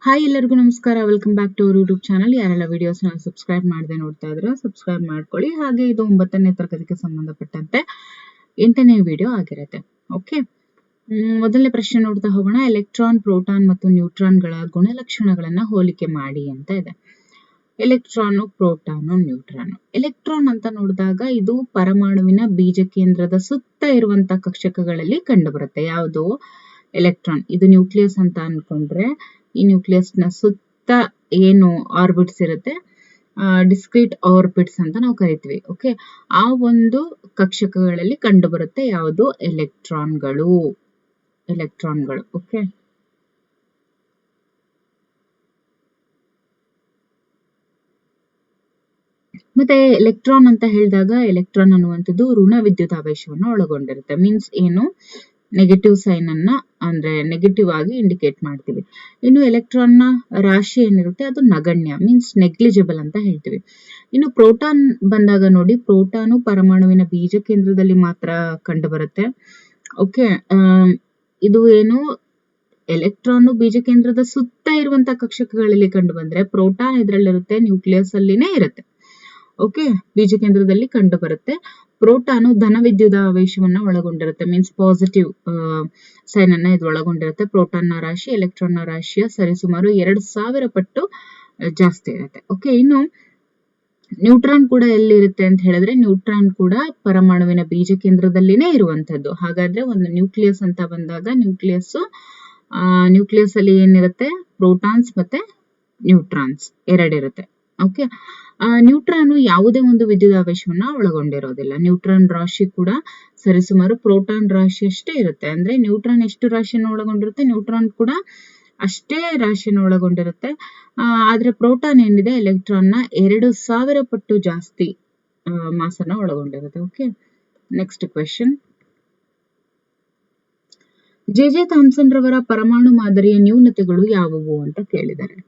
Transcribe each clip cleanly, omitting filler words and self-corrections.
Hi ಎಲ್ಲರಿಗೂ ನಮಸ್ಕಾರ. Welcome back to our YouTube channel. ಯಾರೆಲ್ಲ ವಿಡಿಯೋಸ್ ಸಬ್ಸ್ಕ್ರೈಬ್ ಮಾಡದೆ ನೋಡ್ತಾ ಇದ್ರೆ ಸಬ್ಸ್ಕ್ರೈಬ್ ಮಾಡ್ಕೊಳ್ಳಿ. ಹಾಗೆ ಇದು 9ನೇ ತರಗತಿಗೆ ಸಂಬಂಧಪಟ್ಟಂತೆ 8ನೇ ವಿಡಿಯೋ ಆಗಿರುತ್ತೆ. ಓಕೆ, ಮೊದಲನೇ ಪ್ರಶ್ನೆ ನೋಡ್ತಾ ಹೋಗೋಣ. ಎಲೆಕ್ಟ್ರಾನ್, ಪ್ರೋಟಾನ್ ಮತ್ತು ನ್ಯೂಟ್ರಾನ್ಗಳ ಗುಣಲಕ್ಷಣಗಳನ್ನ ಹೋಲಿಕೆ ಮಾಡಿ ಅಂತ ಇದೆ. Electron, proton, neutron. ಎಲೆಕ್ಟ್ರಾನ್ ಅಂತ ನೋಡಿದಾಗ ಇದು ಪರಮಾಣುವಿನ ಬೀಜ ಕೇಂದ್ರದ ಸುತ್ತ ಇರುವಂತ ಕಕ್ಷಕಗಳಲ್ಲಿ ಕಂಡು ಬರುತ್ತೆ. ಯಾವುದು? ಎಲೆಕ್ಟ್ರಾನ್. ಇದು ನ್ಯೂಕ್ಲಿಯಸ್ ಅಂತ ಅನ್ಕೊಂಡ್ರೆ ಈ ನ್ಯೂಕ್ಲಿಯಸ್ ನ ಸುತ್ತ ಏನು ಆರ್ಬಿಟ್ಸ್ ಇರುತ್ತೆ, ಡಿಸ್ಕ್ರೀಟ್ ಆರ್ಬಿಟ್ಸ್ ಅಂತ ನಾವು ಕರಿತೀವಿ. ಓಕೆ, ಆ ಒಂದು ಕಕ್ಷಕಗಳಲ್ಲಿ ಕಂಡು ಬರುತ್ತೆ ಯಾವುದು? ಎಲೆಕ್ಟ್ರಾನ್ಗಳು. ಓಕೆ, ಮತ್ತೆ ಎಲೆಕ್ಟ್ರಾನ್ ಅಂತ ಹೇಳಿದಾಗ ಎಲೆಕ್ಟ್ರಾನ್ ಅನ್ನುವಂಥದ್ದು ಋಣ ವಿದ್ಯುದಾವೇಶವನ್ನು ಒಳಗೊಂಡಿರುತ್ತೆ. ಮೀನ್ಸ್ ಏನು? ನೆಗೆಟಿವ್ ಸೈನ್ ಅನ್ನ, ಅಂದ್ರೆ ನೆಗೆಟಿವ್ ಆಗಿ ಇಂಡಿಕೇಟ್ ಮಾಡ್ತೀವಿ. ಇನ್ನು ಎಲೆಕ್ಟ್ರಾನ್ ನ ರಾಶಿ ಏನಿರುತ್ತೆ ಅದು ನಗಣ್ಯ, ಮೀನ್ಸ್ ನೆಗ್ಲಿಜಿಬಲ್ ಅಂತ ಹೇಳ್ತೀವಿ. ಇನ್ನು ಪ್ರೋಟಾನ್ ಬಂದಾಗ ನೋಡಿ, ಪ್ರೋಟಾನು ಪರಮಾಣುವಿನ ಬೀಜ ಕೇಂದ್ರದಲ್ಲಿ ಮಾತ್ರ ಕಂಡು ಬರುತ್ತೆ. ಓಕೆ, ಇದು ಏನು? ಎಲೆಕ್ಟ್ರಾನ್ ಬೀಜ ಕೇಂದ್ರದ ಸುತ್ತ ಇರುವಂತಹ ಕಕ್ಷಕಗಳಲ್ಲಿ ಕಂಡು ಬಂದ್ರೆ ಪ್ರೋಟಾನ್ ಇದರಲ್ಲಿರುತ್ತೆ, ನ್ಯೂಕ್ಲಿಯಸ್ ಅಲ್ಲಿನೇ ಇರುತ್ತೆ. ಓಕೆ, ಬೀಜ ಕೇಂದ್ರದಲ್ಲಿ ಕಂಡು ಬರುತ್ತೆ. ಪ್ರೋಟಾನು ಧನ ವಿದ್ಯುದಾವೇಶವನ್ನ ಒಳಗೊಂಡಿರುತ್ತೆ, ಮೀನ್ಸ್ ಪಾಸಿಟಿವ್ ಸೈನ್ ಅನ್ನ ಇದು ಒಳಗೊಂಡಿರುತ್ತೆ. ಪ್ರೋಟಾನ್ ನ ರಾಶಿ ಎಲೆಕ್ಟ್ರಾನ್ ನ ರಾಶಿಯ ಸರಿಸುಮಾರು 2000 ಪಟ್ಟು ಜಾಸ್ತಿ ಇರುತ್ತೆ. ಓಕೆ, ಇನ್ನು ನ್ಯೂಟ್ರಾನ್ ಕೂಡ ಎಲ್ಲಿರುತ್ತೆ ಅಂತ ಹೇಳಿದ್ರೆ, ನ್ಯೂಟ್ರಾನ್ ಕೂಡ ಪರಮಾಣುವಿನ ಬೀಜ ಕೇಂದ್ರದಲ್ಲಿನೇ ಇರುವಂತದ್ದು. ಹಾಗಾದ್ರೆ ಒಂದು ನ್ಯೂಕ್ಲಿಯಸ್ ಅಂತ ಬಂದಾಗ ನ್ಯೂಕ್ಲಿಯಸ್ ಅಲ್ಲಿ ಏನಿರುತ್ತೆ? ಪ್ರೋಟಾನ್ಸ್ ಮತ್ತೆ ನ್ಯೂಟ್ರಾನ್ಸ್ ಎರಡಿರುತ್ತೆ. ಓಕೆ, ನ್ಯೂಟ್ರಾನ್ ಯಾವುದೇ ಒಂದು ವಿದ್ಯುದಾವೇಶವನ್ನ ಒಳಗೊಂಡಿರೋದಿಲ್ಲ. ನ್ಯೂಟ್ರಾನ್ ರಾಶಿ ಕೂಡ ಸರಿಸುಮಾರು ಪ್ರೋಟಾನ್ ರಾಶಿಯಷ್ಟೇ ಇರುತ್ತೆ. ಅಂದ್ರೆ ನ್ಯೂಟ್ರಾನ್ ಎಷ್ಟು ರಾಶಿಯನ್ನು ಒಳಗೊಂಡಿರುತ್ತೆ, ನ್ಯೂಟ್ರಾನ್ ಕೂಡ ಅಷ್ಟೇ ರಾಶಿಯನ್ನು ಒಳಗೊಂಡಿರುತ್ತೆ. ಆದ್ರೆ ಪ್ರೋಟಾನ್ ಏನಿದೆ ಎಲೆಕ್ಟ್ರಾನ್ ನ 2000 ಪಟ್ಟು ಜಾಸ್ತಿ ಮಾಸ್ ಅನ್ನ ಒಳಗೊಂಡಿರುತ್ತೆ. Okay, next question. J Thomson ರವರ ಪರಮಾಣು ಮಾದರಿಯ ನ್ಯೂನತೆಗಳು ಯಾವುವು ಅಂತ ಕೇಳಿದ್ದಾರೆ.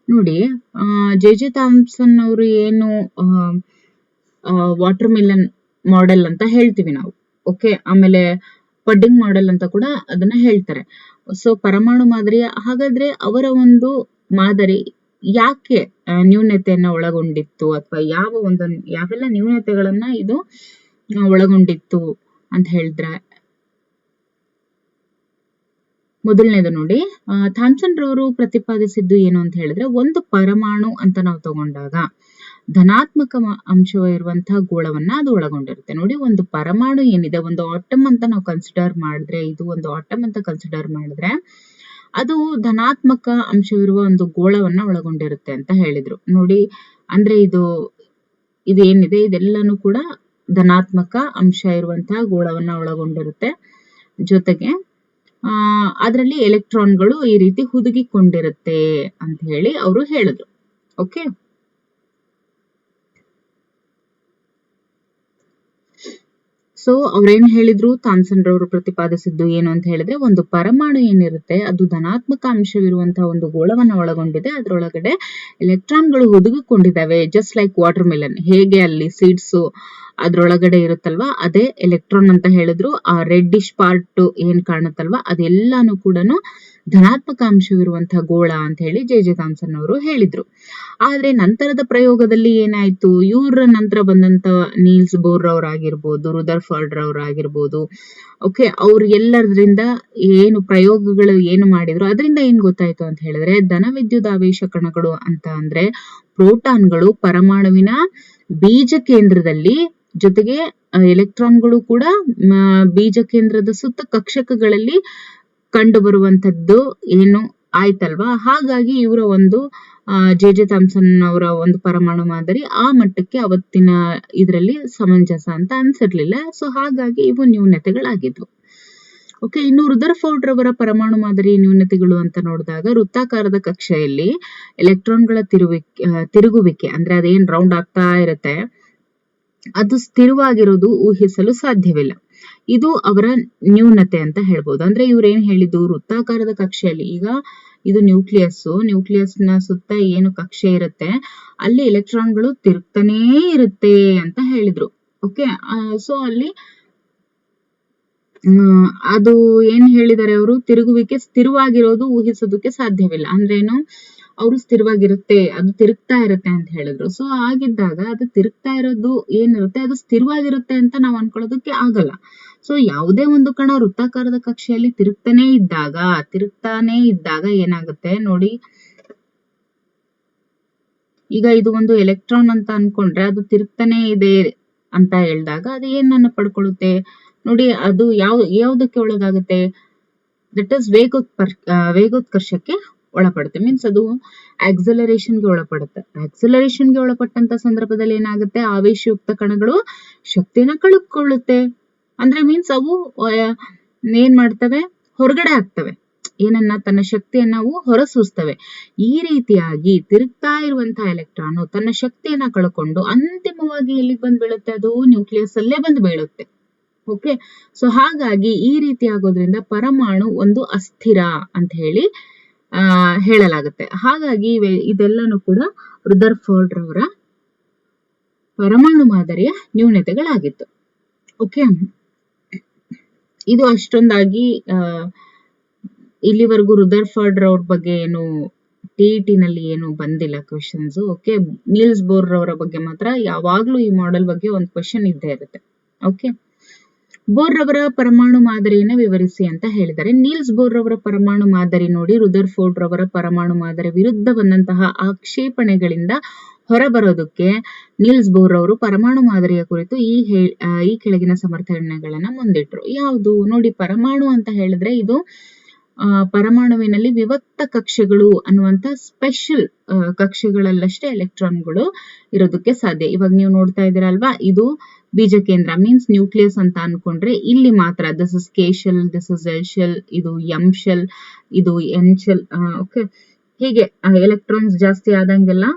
ನೋಡಿ, ಜೆ ಥಾಮ್ಸನ್ ಅವರು ಏನು ವಾಟರ್ ಮಿಲನ್ ಮಾಡೆಲ್ ಅಂತ ಹೇಳ್ತೀವಿ ನಾವು. ಓಕೆ, ಆಮೇಲೆ ಪಡ್ಡಿಂಗ್ ಮಾಡೆಲ್ ಅಂತ ಕೂಡ ಅದನ್ನ ಹೇಳ್ತಾರೆ. ಸೊ ಪರಮಾಣು ಮಾದರಿಯ, ಹಾಗಾದ್ರೆ ಅವರ ಒಂದು ಮಾದರಿ ಯಾಕೆ ನ್ಯೂನತೆಯನ್ನ ಒಳಗೊಂಡಿತ್ತು, ಅಥವಾ ಯಾವೆಲ್ಲ ನ್ಯೂನತೆಗಳನ್ನ ಇದು ಒಳಗೊಂಡಿತ್ತು ಅಂತ ಹೇಳಿದ್ರೆ, ಮೊದಲನೇದು ನೋಡಿ, ಥಾಮ್ಸನ್ ರವರು ಪ್ರತಿಪಾದಿಸಿದ್ದು ಏನು ಅಂತ ಹೇಳಿದ್ರೆ, ಒಂದು ಪರಮಾಣು ಅಂತ ನಾವು ತಗೊಂಡಾಗ ಧನಾತ್ಮಕ ಅಂಶವಿರುವಂತಹ ಗೋಳವನ್ನ ಅದು ಒಳಗೊಂಡಿರುತ್ತೆ. ನೋಡಿ, ಒಂದು ಪರಮಾಣು ಏನಿದೆ, ಒಂದು ಆಟಮ್ ಅಂತ ನಾವು ಕನ್ಸಿಡರ್ ಮಾಡಿದ್ರೆ, ಇದು ಒಂದು ಆಟಮ್ ಅಂತ ಕನ್ಸಿಡರ್ ಮಾಡಿದ್ರೆ ಅದು ಧನಾತ್ಮಕ ಅಂಶವಿರುವ ಒಂದು ಗೋಳವನ್ನ ಒಳಗೊಂಡಿರುತ್ತೆ ಅಂತ ಹೇಳಿದ್ರು. ನೋಡಿ, ಅಂದ್ರೆ ಇದೇನಿದೆ ಇದೆಲ್ಲಾನು ಕೂಡ ಧನಾತ್ಮಕ ಅಂಶ ಇರುವಂತಹ ಗೋಳವನ್ನ ಒಳಗೊಂಡಿರುತ್ತೆ. ಜೊತೆಗೆ ಅದರಲ್ಲಿ ಎಲೆಕ್ಟ್ರಾನ್ಗಳು ಈ ರೀತಿ ಹುದುಗಿಕೊಂಡಿರುತ್ತೆ ಅಂತ ಹೇಳಿ ಅವರು ಹೇಳಿದ್ರು. ಓಕೆ, ಸೊ ಅವ್ರೇನ್ ಹೇಳಿದ್ರು, ಥಾಮ್ಸನ್ ರವರು ಪ್ರತಿಪಾದಿಸಿದ್ದು ಏನು ಅಂತ ಹೇಳಿದ್ರೆ, ಒಂದು ಪರಮಾಣು ಏನಿರುತ್ತೆ ಅದು ಧನಾತ್ಮಕ ಅಂಶವಿರುವಂತಹ ಒಂದು ಗೋಳವನ್ನ ಒಳಗೊಂಡಿದೆ. ಅದರೊಳಗಡೆ ಎಲೆಕ್ಟ್ರಾನ್ಗಳು ಹುದುಗಿಕೊಂಡಿದ್ದಾವೆ. ಜಸ್ಟ್ ಲೈಕ್ ವಾಟರ್ ಮೆಲನ್, ಹೇಗೆ ಅಲ್ಲಿ ಸೀಡ್ಸ್ ಅದ್ರೊಳಗಡೆ ಇರುತ್ತಲ್ವಾ, ಅದೇ ಎಲೆಕ್ಟ್ರಾನ್ ಅಂತ ಹೇಳಿದ್ರು. ಆ ರೆಡ್ಡಿಶ್ ಪಾರ್ಟ್ ಏನ್ ಕಾಣುತ್ತಲ್ವಾ ಅದೆಲ್ಲಾನು ಕೂಡ ಧನಾತ್ಮಕ ಅಂಶವಿರುವಂತಹ ಗೋಳ ಅಂತ ಹೇಳಿ ಜೆ ಥಾಮ್ಸನ್ ಅವರು ಹೇಳಿದ್ರು. ಆದ್ರೆ ನಂತರದ ಪ್ರಯೋಗದಲ್ಲಿ ಏನಾಯ್ತು, ಇವ್ರ ನಂತರ ಬಂದಂತ ನೀಲ್ಸ್ ಬೋರ್ ಅವರಾಗಿರ್ಬೋದು, ರುದರ್ಫರ್ಡ್ ರವರಾಗಿರ್ಬೋದು, ಓಕೆ, ಅವ್ರು ಎಲ್ಲದ್ರಿಂದ ಏನು ಪ್ರಯೋಗಗಳು ಏನು ಮಾಡಿದ್ರು ಅದರಿಂದ ಏನ್ ಗೊತ್ತಾಯ್ತು ಅಂತ ಹೇಳಿದ್ರೆ, ಧನ ವಿದ್ಯುದಾವೇಶ ಕಣಗಳು ಅಂತ ಅಂದ್ರೆ ಪ್ರೋಟಾನ್ಗಳು ಪರಮಾಣುವಿನ ಬೀಜ ಕೇಂದ್ರದಲ್ಲಿ, ಜೊತೆಗೆ ಎಲೆಕ್ಟ್ರಾನ್ಗಳು ಕೂಡ ಬೀಜ ಕೇಂದ್ರದ ಸುತ್ತ ಕಕ್ಷಕಗಳಲ್ಲಿ ಕಂಡು ಬರುವಂತದ್ದು ಏನು ಆಯ್ತಲ್ವಾ. ಹಾಗಾಗಿ ಇವರ ಒಂದು ಜೆ ಥಾಮ್ಸನ್ ಅವರ ಒಂದು ಪರಮಾಣು ಮಾದರಿ ಆ ಮಟ್ಟಕ್ಕೆ ಅವತ್ತಿನ ಇದರಲ್ಲಿ ಸಮಂಜಸ ಅಂತ ಅನ್ಸಿರ್ಲಿಲ್ಲ. ಸೊ ಹಾಗಾಗಿ ಇವು ನ್ಯೂನತೆಗಳಾಗಿದ್ವು. ಓಕೆ, ಇನ್ನು ರುದರ್ಫೋರ್ಡ್ ರವರ ಪರಮಾಣು ಮಾದರಿ ನ್ಯೂನತೆಗಳು ಅಂತ ನೋಡಿದಾಗ, ವೃತ್ತಾಕಾರದ ಕಕ್ಷೆಯಲ್ಲಿ ಎಲೆಕ್ಟ್ರಾನ್ಗಳ ತಿರುಗುವಿಕೆ ಅಂದ್ರೆ ಅದೇನ್ ರೌಂಡ್ ಆಗ್ತಾ ಇರುತ್ತೆ ಅದು ಸ್ಥಿರವಾಗಿರೋದು ಊಹಿಸಲು ಸಾಧ್ಯವಿಲ್ಲ. ಇದು ಅವರ ನ್ಯೂನತೆ ಅಂತ ಹೇಳ್ಬೋದು. ಅಂದ್ರೆ ಇವ್ರೇನ್ ಹೇಳಿದ್ದು, ವೃತ್ತಾಕಾರದ ಕಕ್ಷೆಯಲ್ಲಿ, ಈಗ ಇದು ನ್ಯೂಕ್ಲಿಯಸ್ ನ ಸುತ್ತ ಏನು ಕಕ್ಷೆ ಇರುತ್ತೆ ಅಲ್ಲಿ ಎಲೆಕ್ಟ್ರಾನ್ಗಳು ತಿರುಗ್ತಾನೇ ಇರುತ್ತೆ ಅಂತ ಹೇಳಿದ್ರು. ಓಕೆ, ಸೊ ಅಲ್ಲಿ ಅದು ಏನ್ ಹೇಳಿದ್ದಾರೆ ಅವರು, ತಿರುಗುವಿಕೆ ಸ್ಥಿರವಾಗಿರೋದು ಊಹಿಸೋದಕ್ಕೆ ಸಾಧ್ಯವಿಲ್ಲ. ಅಂದ್ರೇನು, ಅವರು ಸ್ಥಿರವಾಗಿರುತ್ತೆ, ಅದು ತಿರುಗ್ತಾ ಇರುತ್ತೆ ಅಂತ ಹೇಳಿದ್ರು. ಸೊ ಆಗಿದ್ದಾಗ ಅದು ತಿರುಗ್ತಾ ಇರೋದು ಏನಿರುತ್ತೆ ಅದು ಸ್ಥಿರವಾಗಿರುತ್ತೆ ಅಂತ ನಾವು ಅನ್ಕೊಳ್ಳೋದಕ್ಕೆ ಆಗಲ್ಲ. ಸೊ ಯಾವುದೇ ಒಂದು ಕಣ ವೃತ್ತಾಕಾರದ ಕಕ್ಷೆಯಲ್ಲಿ ತಿರುಗ್ತಾನೆ ಇದ್ದಾಗ ಏನಾಗುತ್ತೆ ನೋಡಿ, ಈಗ ಇದು ಒಂದು ಎಲೆಕ್ಟ್ರಾನ್ ಅಂತ ಅನ್ಕೊಂಡ್ರೆ ಅದು ತಿರುಗ್ತಾನೆ ಇದೆ ಅಂತ ಹೇಳಿದಾಗ ಅದು ಏನನ್ನ ಪಡ್ಕೊಳ್ಳುತ್ತೆ ನೋಡಿ, ಅದು ಯಾವ್ದಕ್ಕೆ ಒಳಗಾಗುತ್ತೆ, ದಟ್ ಇಸ್ ವೇಗೋತ್ಕರ್ಷಕ್ಕೆ ಒಳಪಡುತ್ತೆ. ಮೀನ್ಸ್ ಅದು ಆಕ್ಸಲರೇಷನ್ಗೆ ಒಳಪಡುತ್ತೆ. ಆಕ್ಸಲರೇಷನ್ಗೆ ಒಳಪಟ್ಟಂತ ಸಂದರ್ಭದಲ್ಲಿ ಏನಾಗುತ್ತೆ, ಆವೇಶಯುಕ್ತ ಕಣಗಳು ಶಕ್ತಿನ ಕಳೆದುಕೊಳ್ಳುತ್ತೆ. ಅಂದ್ರೆ ಮೀನ್ಸ್ ಅವು ಏನ್ ಮಾಡ್ತವೆ, ಹೊರಗಡೆ ಆಗ್ತವೆ, ಏನನ್ನ, ತನ್ನ ಶಕ್ತಿಯನ್ನ ಅವು ಹೊರಸೂಸ್ತವೆ. ಈ ರೀತಿಯಾಗಿ ತಿರುಗ್ತಾ ಇರುವಂತಹ ಎಲೆಕ್ಟ್ರಾನ್ ತನ್ನ ಶಕ್ತಿಯನ್ನ ಕಳ್ಕೊಂಡು ಅಂತಿಮವಾಗಿ ಎಲ್ಲಿಗೆ ಬಂದು ಬೀಳುತ್ತೆ, ಅದು ನ್ಯೂಕ್ಲಿಯಸ್ ಅಲ್ಲೇ ಬಂದು ಬೀಳುತ್ತೆ. ಓಕೆ, ಸೊ ಹಾಗಾಗಿ ಈ ರೀತಿ ಆಗೋದ್ರಿಂದ ಪರಮಾಣು ಒಂದು ಅಸ್ಥಿರ ಅಂತ ಹೇಳಿ ಹೇಳಲಾಗುತ್ತೆ. ಹಾಗಾಗಿ ಇದೆಲ್ಲನೂ ಕೂಡ ರುದರ್ಫೋರ್ಡ್ ರವರ ಪರಮಾಣು ಮಾದರಿಯ ನ್ಯೂನತೆಗಳಾಗಿತ್ತು. ಓಕೆ, ಇದು ಅಷ್ಟೊಂದಾಗಿ ಇಲ್ಲಿವರೆಗೂ ರುದರ್ಫೋರ್ಡ್ ರವರ ಬಗ್ಗೆ ಏನು ಟಿಇಟಿ ನಲ್ಲಿ ಏನು ಬಂದಿಲ್ಲ ಕ್ವೆಶನ್ಸ್. ಓಕೆ, ನೀಲ್ಸ್ ಬೋರ್ ರವರ ಬಗ್ಗೆ ಮಾತ್ರ ಯಾವಾಗ್ಲೂ ಈ ಮಾಡೆಲ್ ಬಗ್ಗೆ ಒಂದು ಕ್ವೆಶನ್ ಇದ್ದೇ ಇರುತ್ತೆ. ಓಕೆ, ಬೋರ್ ರವರ ಪರಮಾಣು ಮಾದರಿಯನ್ನ ವಿವರಿಸಿ ಅಂತ ಹೇಳಿದ್ದಾರೆ. ನೀಲ್ಸ್ ಬೋರ್ ರವರ ಪರಮಾಣು ಮಾದರಿ ನೋಡಿ, ರುದರ್ಫೋರ್ಡ್ ರವರ ಪರಮಾಣು ಮಾದರಿ ವಿರುದ್ಧ ಬಂದಂತಹ ಆಕ್ಷೇಪಣೆಗಳಿಂದ ಹೊರಬರೋದಕ್ಕೆ ನೀಲ್ಸ್ ಬೋರ್ ರವರು ಪರಮಾಣು ಮಾದರಿಯ ಕುರಿತು ಈ ಕೆಳಗಿನ ಸಮರ್ಥನೆಗಳನ್ನ ಮುಂದಿಟ್ರು. ಯಾವುದು ನೋಡಿ, ಪರಮಾಣು ಅಂತ ಹೇಳಿದ್ರೆ ಇದು ಪರಮಾಣುವಿನಲ್ಲಿ ವಿವಿಕ್ತ ಕಕ್ಷೆಗಳು ಅನ್ನುವಂತ ಸ್ಪೆಷಲ್ ಕಕ್ಷೆಗಳಲ್ಲಷ್ಟೇ ಎಲೆಕ್ಟ್ರಾನ್ಗಳು ಇರೋದಕ್ಕೆ ಸಾಧ್ಯ. ಇವಾಗ ನೀವು ನೋಡ್ತಾ ಇದ್ದೀರಲ್ವಾ, ಇದು ಬೀಜ ಕೇಂದ್ರ ಮೀನ್ಸ್ ನ್ಯೂಕ್ಲಿಯಸ್ ಅಂತ ಅನ್ಕೊಂಡ್ರೆ ಇಲ್ಲಿ ಮಾತ್ರ this is K shell, this is L shell, ಇದು ಎಂ ಶೆಲ್, ಇದು ಎನ್ ಶೆಲ್. ಓಕೆ, ಹೀಗೆ ಎಲೆಕ್ಟ್ರಾನ್ಸ್ ಜಾಸ್ತಿ ಆದಂಗೆಲ್ಲ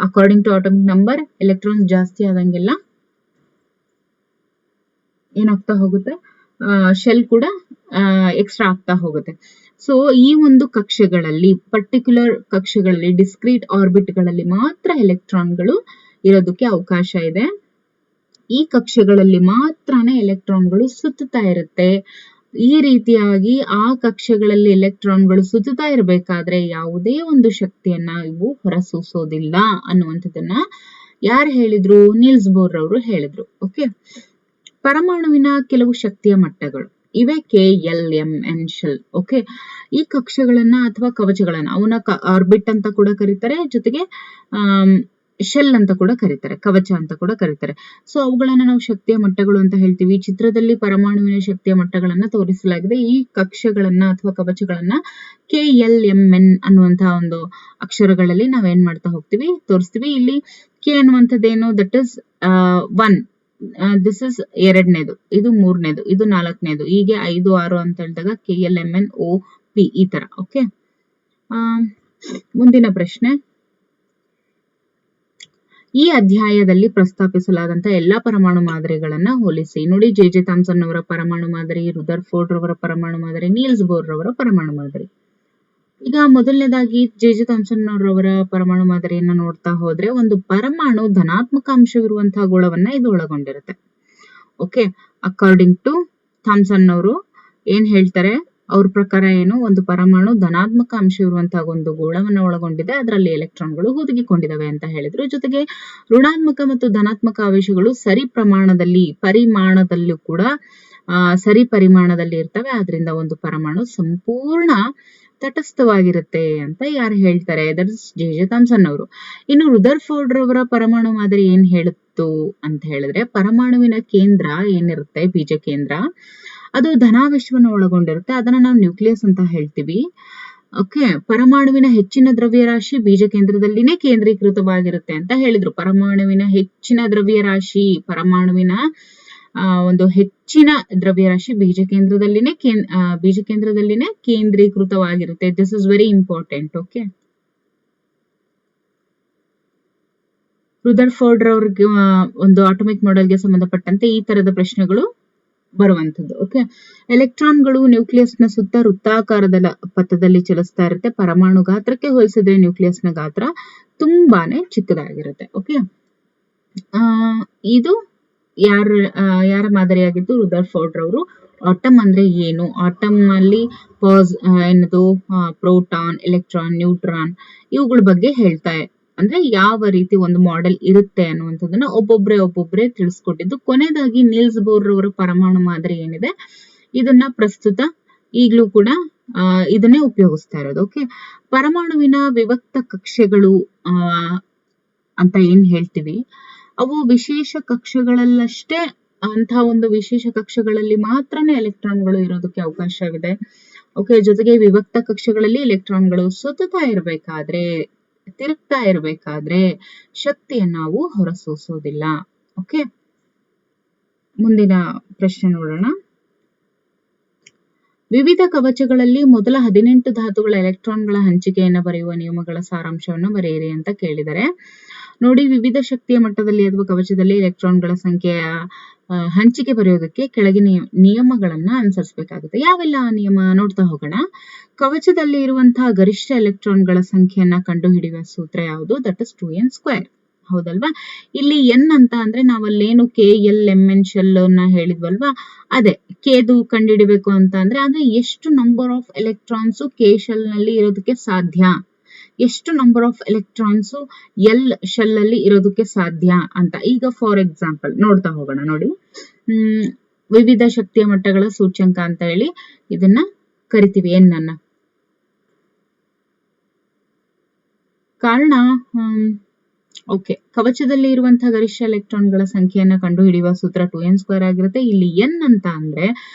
according to atomic number electrons ಜಾಸ್ತಿ ಆದಂಗೆಲ್ಲ ಏನಾಗ್ತಾ ಹೋಗುತ್ತೆ, ಶೆಲ್ ಕೂಡ ಎಕ್ಸ್ಟ್ರಾ ಆಗ್ತಾ ಹೋಗುತ್ತೆ. ಸೊ ಈ ಒಂದು ಕಕ್ಷೆಗಳಲ್ಲಿ, ಪರ್ಟಿಕ್ಯುಲರ್ ಕಕ್ಷೆಗಳಲ್ಲಿ, ಡಿಸ್ಕ್ರೀಟ್ ಆರ್ಬಿಟ್ಗಳಲ್ಲಿ ಮಾತ್ರ ಎಲೆಕ್ಟ್ರಾನ್ಗಳು ಇರೋದಕ್ಕೆ ಅವಕಾಶ ಇದೆ. ಈ ಕಕ್ಷೆಗಳಲ್ಲಿ ಮಾತ್ರನೇ ಎಲೆಕ್ಟ್ರಾನ್ಗಳು ಸುತ್ತುತ್ತಾ ಇರುತ್ತೆ. ಈ ರೀತಿಯಾಗಿ ಆ ಕಕ್ಷೆಗಳಲ್ಲಿ ಎಲೆಕ್ಟ್ರಾನ್ಗಳು ಸುತ್ತುತ್ತಾ ಇರಬೇಕಾದ್ರೆ ಯಾವುದೇ ಒಂದು ಶಕ್ತಿಯನ್ನ ಇವು ಹೊರಸೂಸೋದಿಲ್ಲ ಅನ್ನುವಂಥದ್ದನ್ನ ಯಾರು ಹೇಳಿದ್ರು, ನೀಲ್ಸ್ ಬೋರ್ ಅವರು ಹೇಳಿದ್ರು. ಓಕೆ, ಪರಮಾಣುವಿನ ಕೆಲವು ಶಕ್ತಿಯ ಮಟ್ಟಗಳು ಇವೆ K L M N shell. Okay, ಈ ಕಕ್ಷೆಗಳನ್ನ ಅಥವಾ ಕವಚಗಳನ್ನ ಅವನ ಆರ್ಬಿಟ್ ಅಂತ ಕೂಡ ಕರೀತಾರೆ, ಜೊತೆಗೆ ಶೆಲ್ ಅಂತ ಕೂಡ ಕರೀತಾರೆ, ಕವಚ ಅಂತ ಕೂಡ ಕರೀತಾರೆ. ಸೊ ಅವುಗಳನ್ನ ನಾವು ಶಕ್ತಿಯ ಮಟ್ಟಗಳು ಅಂತ ಹೇಳ್ತೀವಿ. ಚಿತ್ರದಲ್ಲಿ ಪರಮಾಣುವಿನ ಶಕ್ತಿಯ ಮಟ್ಟಗಳನ್ನ ತೋರಿಸಲಾಗಿದೆ. ಈ ಕಕ್ಷೆಗಳನ್ನ ಅಥವಾ ಕವಚಗಳನ್ನ ಕೆ ಎಲ್ ಎಂ ಎನ್ ಅನ್ನುವಂತಹ ಒಂದು ಅಕ್ಷರಗಳಲ್ಲಿ ನಾವೇನ್ ಮಾಡ್ತಾ ಹೋಗ್ತೀವಿ, ತೋರಿಸ್ತೀವಿ. ಇಲ್ಲಿ ಕೆ ಅನ್ನುವಂಥದ್ದೇನು, ದಟ್ ಇಸ್ 1, ದಿಸ್ ಇಸ್ 2ನೇದು, ಇದು 3ನೇದು, ಇದು 4ನೇದು, ಹೀಗೆ 5, 6 ಅಂತ ಹೇಳಿದಾಗ K L M N O P ಈ ತರ. ಓಕೆ, ಮುಂದಿನ ಪ್ರಶ್ನೆ, ಈ ಅಧ್ಯಾಯದಲ್ಲಿ ಪ್ರಸ್ತಾಪಿಸಲಾದಂತ ಎಲ್ಲಾ ಪರಮಾಣು ಮಾದರಿಗಳನ್ನ ಹೋಲಿಸಿ ನೋಡಿ. ಜೆ ಥಾಮ್ಸನ್ ಅವರ ಪರಮಾಣು ಮಾದರಿ, ರುದರ್ಫೋರ್ಡ್ ರವರ ಪರಮಾಣು ಮಾದರಿ, ನೀಲ್ಸ್ ಬೋರ್ ರವರ ಪರಮಾಣು ಮಾದರಿ. ಈಗ ಮೊದಲನೇದಾಗಿ ಜೆ ಥಾಮ್ಸನ್ ಅವರವರ ಪರಮಾಣು ಮಾದರಿಯನ್ನ ನೋಡ್ತಾ ಹೋದ್ರೆ, ಒಂದು ಪರಮಾಣು ಧನಾತ್ಮಕ ಅಂಶವಿರುವಂತಹ ಗೋಳವನ್ನ ಇದು ಒಳಗೊಂಡಿರುತ್ತೆ. ಓಕೆ, ಅಕಾರ್ಡಿಂಗ್ ಟು ಥಾಮ್ಸನ್ ಅವರು ಏನ್ ಹೇಳ್ತಾರೆ, ಅವ್ರ ಪ್ರಕಾರ ಏನು, ಒಂದು ಪರಮಾಣು ಧನಾತ್ಮಕ ಅಂಶವಿರುವಂತಹ ಒಂದು ಗೋಳವನ್ನ ಒಳಗೊಂಡಿದೆ, ಅದರಲ್ಲಿ ಎಲೆಕ್ಟ್ರಾನ್ಗಳು ಹುದುಗಿಕೊಂಡಿದ್ದಾವೆ ಅಂತ ಹೇಳಿದ್ರು. ಜೊತೆಗೆ ಋಣಾತ್ಮಕ ಮತ್ತು ಧನಾತ್ಮಕ ಆವೇಶಗಳು ಪರಿಮಾಣದಲ್ಲೂ ಕೂಡ ಸರಿ ಪರಿಮಾಣದಲ್ಲಿ ಇರ್ತವೆ. ಆದ್ರಿಂದ ಒಂದು ಪರಮಾಣು ಸಂಪೂರ್ಣ ತಟಸ್ಥವಾಗಿರುತ್ತೆ ಅಂತ ಯಾರು ಹೇಳ್ತಾರೆ, ದಟ್ ಇಸ್ ಜೆ ಥಾಮ್ಸನ್ ಅವರು. ಇನ್ನು ರುದರ್ಫೋರ್ಡ್ ರವರ ಪರಮಾಣು ಮಾದರಿ ಏನ್ ಹೇಳುತ್ತು ಅಂತ ಹೇಳಿದ್ರೆ, ಪರಮಾಣುವಿನ ಕೇಂದ್ರ ಏನಿರುತ್ತೆ, ಬೀಜ ಕೇಂದ್ರ, ಅದು ಧನಾವೇಶವನ್ನು ಒಳಗೊಂಡಿರುತ್ತೆ. ಅದನ್ನ ನಾವು ನ್ಯೂಕ್ಲಿಯಸ್ ಅಂತ ಹೇಳ್ತೀವಿ. ಓಕೆ, ಪರಮಾಣುವಿನ ಹೆಚ್ಚಿನ ದ್ರವ್ಯರಾಶಿ ಬೀಜ ಕೇಂದ್ರದಲ್ಲಿನೇ ಕೇಂದ್ರೀಕೃತವಾಗಿರುತ್ತೆ ಅಂತ ಹೇಳಿದ್ರು. ಪರಮಾಣುವಿನ ಹೆಚ್ಚಿನ ದ್ರವ್ಯರಾಶಿ, ಪರಮಾಣುವಿನ ಒಂದು ಹೆಚ್ಚಿನ ದ್ರವ್ಯರಾಶಿ ಬೀಜ ಕೇಂದ್ರದಲ್ಲಿನೇ ಕೇಂದ್ರೀಕೃತವಾಗಿರುತ್ತೆ. This is very important. Okay, Rutherford ರವರಿಗೆ ಒಂದು ಆಟೋಮಿಕ್ ಮಾಡೆಲ್ಗೆ ಸಂಬಂಧಪಟ್ಟಂತೆ ಈ ತರದ ಪ್ರಶ್ನೆಗಳು ಬರುವಂತದ್ದು. ಓಕೆ, ಎಲೆಕ್ಟ್ರಾನ್ಗಳು ನ್ಯೂಕ್ಲಿಯಸ್ನ ಸುತ್ತ ವೃತ್ತಾಕಾರದ ಪಥದಲ್ಲಿ ಚಲಿಸ್ತಾ ಇರುತ್ತೆ. ಪರಮಾಣು ಗಾತ್ರಕ್ಕೆ ಹೋಲಿಸಿದ್ರೆ ನ್ಯೂಕ್ಲಿಯಸ್ನ ಗಾತ್ರ ತುಂಬಾನೇ ಚಿಕ್ಕದಾಗಿರುತ್ತೆ. ಓಕೆ, ಇದು ಯಾರ ಮಾದರಿಯಾಗಿತ್ತು, ರುದರ್ಫೋರ್ಡ್ ರವರು ಆಟಮ್ ಅಂದ್ರೆ ಏನು, ಆಟಮ್ ಅಲ್ಲಿ ಏನದು ಪ್ರೋಟಾನ್, ಎಲೆಕ್ಟ್ರಾನ್, ನ್ಯೂಟ್ರಾನ್ ಇವುಗಳ ಬಗ್ಗೆ ಹೇಳ್ತಾ ಅಂದ್ರೆ ಯಾವ ರೀತಿ ಒಂದು ಮಾಡೆಲ್ ಇರುತ್ತೆ ಅನ್ನುವಂಥದ್ದನ್ನ ಒಬ್ಬೊಬ್ರೆ ತಿಳಿಸ್ಕೊಟ್ಟಿದ್ದು. ಕೊನೆಯದಾಗಿ ನೀಲ್ಸ್ ಬೋರ್ ಅವರ ಪರಮಾಣು ಮಾದರಿ ಏನಿದೆ ಇದನ್ನ ಪ್ರಸ್ತುತ ಈಗಲೂ ಕೂಡ ಇದನ್ನೇ ಉಪಯೋಗಿಸ್ತಾ ಇರೋದು. ಓಕೆ, ಪರಮಾಣುವಿನ ವಿಭಕ್ತ ಕಕ್ಷೆಗಳು ಅಂತ ಏನ್ ಹೇಳ್ತೀವಿ ಅವು ವಿಶೇಷ ಕಕ್ಷೆಗಳಲ್ಲಷ್ಟೇ, ಅಂತ ಒಂದು ವಿಶೇಷ ಕಕ್ಷೆಗಳಲ್ಲಿ ಮಾತ್ರನೇ ಎಲೆಕ್ಟ್ರಾನ್ಗಳು ಇರೋದಕ್ಕೆ ಅವಕಾಶವಿದೆ. ಓಕೆ, ಜೊತೆಗೆ ವಿಭಕ್ತ ಕಕ್ಷೆಗಳಲ್ಲಿ ಎಲೆಕ್ಟ್ರಾನ್ಗಳು ಸುತ್ತಾ ಇರಬೇಕಾದ್ರೆ, ತಿರುಗ್ತಾ ಇರಬೇಕಾದ್ರೆ ಶಕ್ತಿಯನ್ನು ನಾವು ಹೊರಸೂಸೋದಿಲ್ಲ. ಓಕೆ, ಮುಂದಿನ ಪ್ರಶ್ನೆ ನೋಡೋಣ. ವಿವಿಧ ಕವಚಗಳಲ್ಲಿ ಮೊದಲ 18 ಧಾತುಗಳ ಎಲೆಕ್ಟ್ರಾನ್ಗಳ ಹಂಚಿಕೆಯನ್ನು ಬರೆಯುವ ನಿಯಮಗಳ ಸಾರಾಂಶವನ್ನು ಬರೆಯಿರಿ ಅಂತ ಕೇಳಿದರೆ, ನೋಡಿ, ವಿವಿಧ ಶಕ್ತಿಯ ಮಟ್ಟದಲ್ಲಿ ಅಥವಾ ಕವಚದಲ್ಲಿ ಎಲೆಕ್ಟ್ರಾನ್ಗಳ ಸಂಖ್ಯೆಯ ಹಂಚಿಕೆ ಬರೆಯೋದಕ್ಕೆ ಕೆಳಗಿನ ನಿಯಮಗಳನ್ನ ಅನುಸರಿಸಬೇಕಾಗುತ್ತೆ. ಯಾವೆಲ್ಲ ನಿಯಮ ನೋಡ್ತಾ ಹೋಗೋಣ. ಕವಚದಲ್ಲಿ ಇರುವಂತಹ ಗರಿಷ್ಠ ಎಲೆಕ್ಟ್ರಾನ್ಗಳ ಸಂಖ್ಯೆಯನ್ನ ಕಂಡುಹಿಡಿಯುವ ಸೂತ್ರ ಯಾವುದು? That is 2n². ಹೌದಲ್ವಾ? ಇಲ್ಲಿ n ಅಂತ ಅಂದ್ರೆ ನಾವಲ್ಲೇನು KLMN ಶೆಲ್ ಅನ್ನ ಹೇಳಿದ್ವಲ್ವಾ, ಅದೇ ಕೇದು ಕಂಡುಹಿಡಿಬೇಕು ಅಂತ ಅಂದ್ರೆ ಎಷ್ಟು number of electrons K shell ನಲ್ಲಿ ಇರೋದಕ್ಕೆ ಸಾಧ್ಯ, ಎಷ್ಟು number of electrons L shell ಅಲ್ಲಿ ಇರೋದಕ್ಕೆ ಸಾಧ್ಯ ಅಂತ. ಈಗ ಫಾರ್ ಎಕ್ಸಾಂಪಲ್ ನೋಡ್ತಾ ಹೋಗೋಣ. ನೋಡಿ, ವಿವಿಧ ಶಕ್ತಿಯ ಮಟ್ಟಗಳ ಸೂಚ್ಯಂಕ ಅಂತ ಹೇಳಿ ಇದನ್ನ ಕರಿತೀವಿ ಎನ್ ಅನ್ನ. ಕಾರಣ ಓಕೆ, ಕವಚದಲ್ಲಿ ಇರುವಂತಹ ಗರಿಷ್ಠ ಎಲೆಕ್ಟ್ರಾನ್ಗಳ ಸಂಖ್ಯೆಯನ್ನ ಕಂಡುಹಿಡಿಯುವ ಸೂತ್ರ 2n² ಆಗಿರುತ್ತೆ. ಇಲ್ಲಿ n ಅಂತ ಅಂದ್ರೆ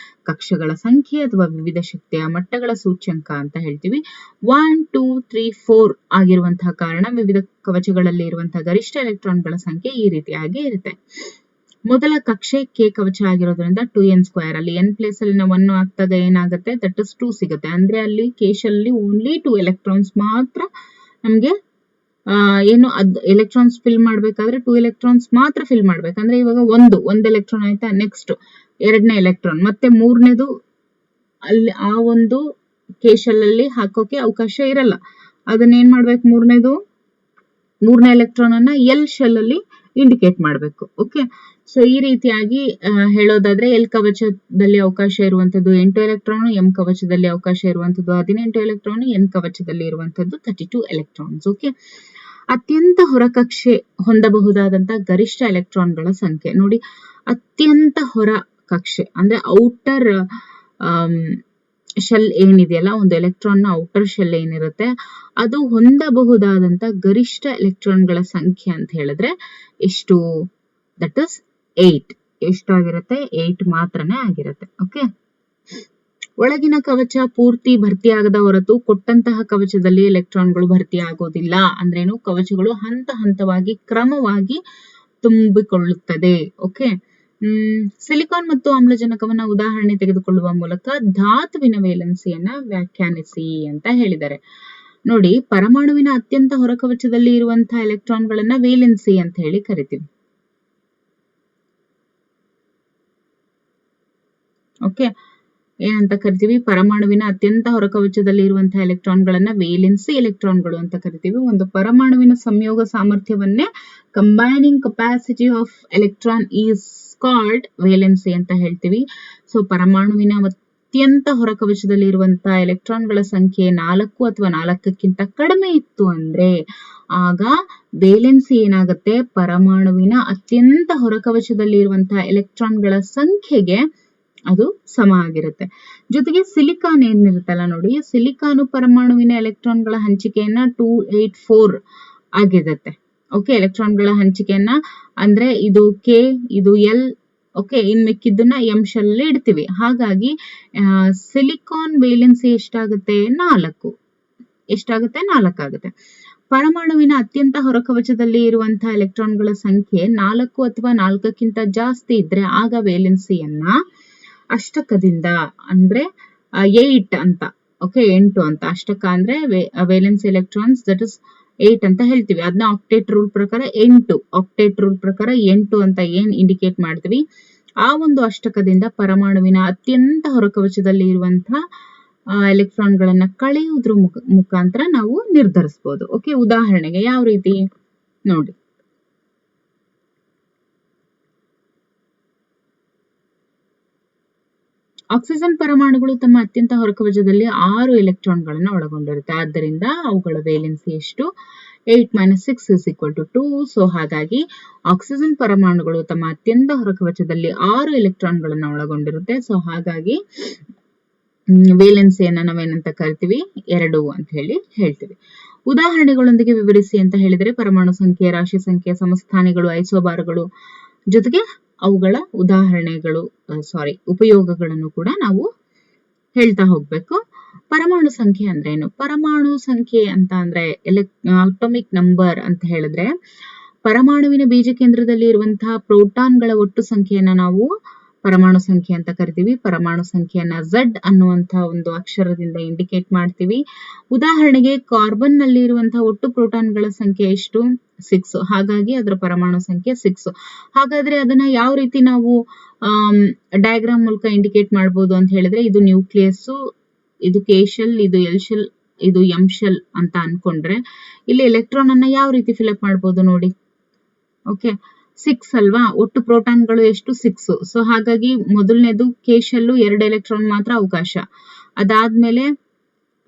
ಕಕ್ಷೆಗಳ ಸಂಖ್ಯೆ ಅಥವಾ ವಿವಿಧ ಶಕ್ತಿಯ ಮಟ್ಟಗಳ ಸೂಚ್ಯಂಕ ಅಂತ ಹೇಳ್ತೀವಿ. 1 2 3 4 ಆಗಿರುವಂತಹ ಕಾರಣ ವಿವಿಧ ಕವಚಗಳಲ್ಲಿ ಇರುವಂತಹ ಗರಿಷ್ಠ ಎಲೆಕ್ಟ್ರಾನ್ಗಳ ಸಂಖ್ಯೆ ಈ ರೀತಿಯಾಗಿ ಇರುತ್ತೆ. ಮೊದಲ ಕಕ್ಷೆ ಕೆ ಕವಚ ಆಗಿರೋದ್ರಿಂದ 2n². ಅಲ್ಲಿ n ಪ್ಲೇಸ್ ಅಲ್ಲಿ ನಾವು 1 ಹಾಕ್ದಾಗ ಏನಾಗುತ್ತೆ? ದಟ್ ಇಸ್ 2 ಸಿಗುತ್ತೆ. ಅಂದ್ರೆ ಅಲ್ಲಿ ಕೇಶಲ್ಲಿ ಓನ್ಲಿ 2 ಎಲೆಕ್ಟ್ರಾನ್ಸ್ ಮಾತ್ರ ನಮ್ಗೆ ಏನು ಎಲೆಕ್ಟ್ರಾನ್ಸ್ ಫಿಲ್ ಮಾಡ್ಬೇಕಾದ್ರೆ 2 ಎಲೆಕ್ಟ್ರಾನ್ಸ್ ಮಾತ್ರ ಫಿಲ್ ಮಾಡ್ಬೇಕಂದ್ರೆ ಇವಾಗ ಒಂದು ಎಲೆಕ್ಟ್ರಾನ್ ಆಯ್ತಾ, ನೆಕ್ಸ್ಟ್ ಎರಡನೇ ಎಲೆಕ್ಟ್ರಾನ್, ಮತ್ತೆ ಮೂರನೇದು ಅಲ್ಲಿ ಆ ಒಂದು ಕೇಶಲ್ ಅಲ್ಲಿ ಹಾಕೋಕೆ ಅವಕಾಶ ಇರಲ್ಲ. ಅದನ್ನ ಏನ್ ಮಾಡ್ಬೇಕು? ಮೂರನೇ ಎಲೆಕ್ಟ್ರಾನ್ ಅನ್ನ ಎಲ್ ಶೆಲ್ ಅಲ್ಲಿ ಇಂಡಿಕೇಟ್ ಮಾಡ್ಬೇಕು. ಓಕೆ, ಸೊ ಈ ರೀತಿಯಾಗಿ ಹೇಳೋದಾದ್ರೆ ಎಲ್ ಕವಚದಲ್ಲಿ ಅವಕಾಶ ಇರುವಂತದ್ದು 8 ಎಲೆಕ್ಟ್ರಾನ್, ಎಂ ಕವಚದಲ್ಲಿ ಅವಕಾಶ ಇರುವಂತದ್ದು 18 ಎಲೆಕ್ಟ್ರಾನ್, ಎನ್ ಕವಚದಲ್ಲಿ ಇರುವಂತದ್ದು 32 ಎಲೆಕ್ಟ್ರಾನ್ಸ್. ಓಕೆ, ಅತ್ಯಂತ ಹೊರಕಕ್ಷೆ ಹೊಂದಬಹುದಾದಂತಹ ಗರಿಷ್ಠ ಎಲೆಕ್ಟ್ರಾನ್ಗಳ ಸಂಖ್ಯೆ ನೋಡಿ. ಅತ್ಯಂತ ಹೊರ ಕಕ್ಷೆ ಅಂದ್ರೆ ಔಟರ್ ಶೆಲ್ ಏನಿದೆಯಲ್ಲ, ಒಂದು ಎಲೆಕ್ಟ್ರಾನ್ ನ ಔಟರ್ ಶೆಲ್ ಏನಿರುತ್ತೆ ಅದು ಹೊಂದಬಹುದಾದಂತ ಗರಿಷ್ಠ ಎಲೆಕ್ಟ್ರಾನ್ಗಳ ಸಂಖ್ಯೆ ಅಂತ ಹೇಳಿದ್ರೆ ಎಷ್ಟು? That is 8. ಎಷ್ಟಾಗಿರುತ್ತೆ? 8 ಮಾತ್ರನೇ ಆಗಿರುತ್ತೆ. ಓಕೆ, ಒಳಗಿನ ಕವಚ ಪೂರ್ತಿ ಭರ್ತಿಯಾಗದ ಹೊರತು ಕೊಟ್ಟಂತಹ ಕವಚದಲ್ಲಿ ಎಲೆಕ್ಟ್ರಾನ್ಗಳು ಭರ್ತಿ ಆಗೋದಿಲ್ಲ. ಅಂದ್ರೇನು? ಕವಚಗಳು ಹಂತ ಹಂತವಾಗಿ ಕ್ರಮವಾಗಿ ತುಂಬಿಕೊಳ್ಳುತ್ತದೆ. ಓಕೆ, ಸಿಲಿಕಾನ್ ಮತ್ತು ಆಮ್ಲಜನಕವನ್ನ ಉದಾಹರಣೆ ತೆಗೆದುಕೊಳ್ಳುವ ಮೂಲಕ ಧಾತುವಿನ ವೇಲೆನ್ಸಿಯನ್ನ ವ್ಯಾಖ್ಯಾನಿಸಿ ಅಂತ ಹೇಳಿದ್ದಾರೆ. ನೋಡಿ, ಪರಮಾಣುವಿನ ಅತ್ಯಂತ ಹೊರಕವಚದಲ್ಲಿ ಇರುವಂತಹ ಎಲೆಕ್ಟ್ರಾನ್ಗಳನ್ನ ವೇಲೆನ್ಸಿ ಅಂತ ಹೇಳಿ ಕರಿತೀವಿ. ಓಕೆ, ಏನಂತ ಕರಿತೀವಿ? ಪರಮಾಣುವಿನ ಅತ್ಯಂತ ಹೊರಕವಚದಲ್ಲಿ ಇರುವಂತಹ ಎಲೆಕ್ಟ್ರಾನ್ಗಳನ್ನ ವೇಲೆನ್ಸಿ ಎಲೆಕ್ಟ್ರಾನ್ಗಳು ಅಂತ ಕರಿತೀವಿ. ಒಂದು ಪರಮಾಣುವಿನ ಸಂಯೋಗ ಸಾಮರ್ಥ್ಯವನ್ನೇ combining capacity of electron is called valency ಅಂತ ಹೇಳ್ತೀವಿ. ಸೊ ಪರಮಾಣುವಿನ ಅತ್ಯಂತ ಹೊರಕವಚದಲ್ಲಿ ಇರುವಂತಹ ಎಲೆಕ್ಟ್ರಾನ್ಗಳ ಸಂಖ್ಯೆ 4 ಅಥವಾ 4ಕ್ಕಿಂತ ಕಡಿಮೆ ಇತ್ತು ಅಂದ್ರೆ ಆಗ ವೇಲೆನ್ಸಿ ಏನಾಗುತ್ತೆ? ಪರಮಾಣುವಿನ ಅತ್ಯಂತ ಹೊರಕವಚದಲ್ಲಿ ಇರುವಂತಹ ಎಲೆಕ್ಟ್ರಾನ್ಗಳ ಸಂಖ್ಯೆಗೆ ಅದು ಸಮ ಆಗಿರುತ್ತೆ. ಜೊತೆಗೆ ಸಿಲಿಕಾನ್ ಏನಿರುತ್ತಲ್ಲ ನೋಡಿ, ಸಿಲಿಕಾನು ಪರಮಾಣುವಿನ ಎಲೆಕ್ಟ್ರಾನ್ಗಳ ಹಂಚಿಕೆಯನ್ನ 284 ಆಗಿರುತ್ತೆ. ಓಕೆ, ಎಲೆಕ್ಟ್ರಾನ್ಗಳ ಹಂಚಿಕೆಯನ್ನ ಅಂದ್ರೆ ಇದು ಕೆ, ಇದು ಎಲ್. ಓಕೆ, ಇನ್ ಮಿಕ್ಕಿದ್ದನ್ನ ಎಂ ಶೆಲ್ ಅಲ್ಲಿ ಇಡ್ತೀವಿ. ಹಾಗಾಗಿ ಸಿಲಿಕಾನ್ ವೇಲೆನ್ಸಿ ಎಷ್ಟಾಗುತ್ತೆ? 4. ಎಷ್ಟಾಗುತ್ತೆ? 4 ಆಗುತ್ತೆ. ಪರಮಾಣುವಿನ ಅತ್ಯಂತ ಹೊರಕವಚದಲ್ಲಿ ಇರುವಂತಹ ಎಲೆಕ್ಟ್ರಾನ್ಗಳ ಸಂಖ್ಯೆ 4 ಅಥವಾ 4ಕ್ಕಿಂತ ಜಾಸ್ತಿ ಇದ್ರೆ ಆಗ ವೇಲೆನ್ಸಿಯನ್ನ ಅಷ್ಟಕದಿಂದ ಅಂದ್ರೆ 8 ಅಂತ. ಓಕೆ, 8 ಅಂತ. ಅಷ್ಟಕ ಅಂದ್ರೆ ವೇಲೆನ್ಸಿ ಎಲೆಕ್ಟ್ರಾನ್ಸ್ ದಟ್ ಇಸ್ 8 ಅಂತ ಹೇಳ್ತೀವಿ. ಅದನ್ನ ಆಕ್ಟೇಟ್ ರೂಲ್ ಪ್ರಕಾರ 8 ಅಂತ ಏನ್ ಇಂಡಿಕೇಟ್ ಮಾಡ್ತೀವಿ, ಆ ಒಂದು ಅಷ್ಟಕದಿಂದ ಪರಮಾಣುವಿನ ಅತ್ಯಂತ ಹೊರಕವಚದಲ್ಲಿ ಇರುವಂತಹ ಎಲೆಕ್ಟ್ರಾನ್ಗಳನ್ನ ಕಳೆಯುವುದ್ರ ಮುಖಾಂತರ ನಾವು ನಿರ್ಧರಿಸಬಹುದು. ಓಕೆ, ಉದಾಹರಣೆಗೆ ಯಾವ ರೀತಿ ನೋಡಿ. ಆಕ್ಸಿಜನ್ ಪರಮಾಣುಗಳು ತಮ್ಮ ಅತ್ಯಂತ ಹೊರಕವಚದಲ್ಲಿ 6 ಎಲೆಕ್ಟ್ರಾನ್ಗಳನ್ನು ಒಳಗೊಂಡಿರುತ್ತೆ. ಆದ್ದರಿಂದ ಅವುಗಳ ವೇಲೆನ್ಸಿ ಎಷ್ಟು? 8 - 6 = 2. ಸೊ ಹಾಗಾಗಿ ಆಕ್ಸಿಜನ್ ಪರಮಾಣುಗಳು ತಮ್ಮ ಅತ್ಯಂತ ಹೊರಕವಚದಲ್ಲಿ 6 ಎಲೆಕ್ಟ್ರಾನ್ಗಳನ್ನು ಒಳಗೊಂಡಿರುತ್ತೆ. ಸೊ ಹಾಗಾಗಿ ವೇಲೆನ್ಸಿಯನ್ನ ನಾವೇನಂತ ಕರಿತೀವಿ? 2 ಅಂತ ಹೇಳ್ತೀವಿ. ಉದಾಹರಣೆಗಳೊಂದಿಗೆ ವಿವರಿಸಿ ಅಂತ ಹೇಳಿದ್ರೆ ಪರಮಾಣು ಸಂಖ್ಯೆ, ರಾಶಿ ಸಂಖ್ಯೆ, ಸಮಸ್ಥಾನಿಗಳು, ಐಸೋಬಾರ್ಗಳು ಜೊತೆಗೆ ಅವುಗಳ ಉದಾಹರಣೆಗಳು ಉಪಯೋಗಗಳನ್ನು ಕೂಡ ನಾವು ಹೇಳ್ತಾ ಹೋಗ್ಬೇಕು. ಪರಮಾಣು ಸಂಖ್ಯೆ ಅಂದ್ರೆ ಏನು? ಪರಮಾಣು ಸಂಖ್ಯೆ ಅಂತ ಅಂದ್ರೆ ಅಟಾಮಿಕ್ ನಂಬರ್ ಅಂತ ಹೇಳಿದ್ರೆ ಪರಮಾಣುವಿನ ಬೀಜ ಕೇಂದ್ರದಲ್ಲಿ ಇರುವಂತಹ ಪ್ರೋಟಾನ್ಗಳ ಒಟ್ಟು ಸಂಖ್ಯೆಯನ್ನ ನಾವು ಪರಮಾಣು ಸಂಖ್ಯೆ ಅಂತ ಕರಿತೀವಿ. ಪರಮಾಣು ಸಂಖ್ಯೆಯನ್ನ Z ಅನ್ನುವಂತಹ ಒಂದು ಅಕ್ಷರದಿಂದ ಇಂಡಿಕೇಟ್ ಮಾಡ್ತೀವಿ. ಉದಾಹರಣೆಗೆ ಕಾರ್ಬನ್ ನಲ್ಲಿ ಇರುವಂತಹ ಒಟ್ಟು ಪ್ರೋಟಾನ್ಗಳ ಸಂಖ್ಯೆ ಎಷ್ಟು? 6. ಹಾಗಾಗಿ ಅದರ ಪರಮಾಣು ಸಂಖ್ಯೆ 6. ಹಾಗಾದ್ರೆ ಅದನ್ನ ಯಾವ ರೀತಿ ನಾವು ಡಯಾಗ್ರಾಮ್ ಮೂಲಕ ಇಂಡಿಕೇಟ್ ಮಾಡಬಹುದು ಅಂತ ಹೇಳಿದ್ರೆ ಇದು ನ್ಯೂಕ್ಲಿಯಸ್, ಇದು K ಶೆಲ್, ಇದು L ಶೆಲ್, ಇದು M ಶೆಲ್ ಅಂತ ಅನ್ಕೊಂಡ್ರೆ ಇಲ್ಲಿ ಎಲೆಕ್ಟ್ರಾನ್ ಅನ್ನ ಯಾವ ರೀತಿ ಫಿಲ್ ಅಪ್ ಮಾಡಬಹುದು ನೋಡಿ. ಓಕೆ, 6 ಅಲ್ವಾ? ಒಟ್ಟು ಪ್ರೋಟಾನ್ಗಳು ಎಷ್ಟು? 6. ಸೊ ಹಾಗಾಗಿ ಮೊದಲನೇದು K ಶೆಲ್ 2 ಎಲೆಕ್ಟ್ರಾನ್ ಮಾತ್ರ ಅವಕಾಶ. ಅದಾದ್ಮೇಲೆ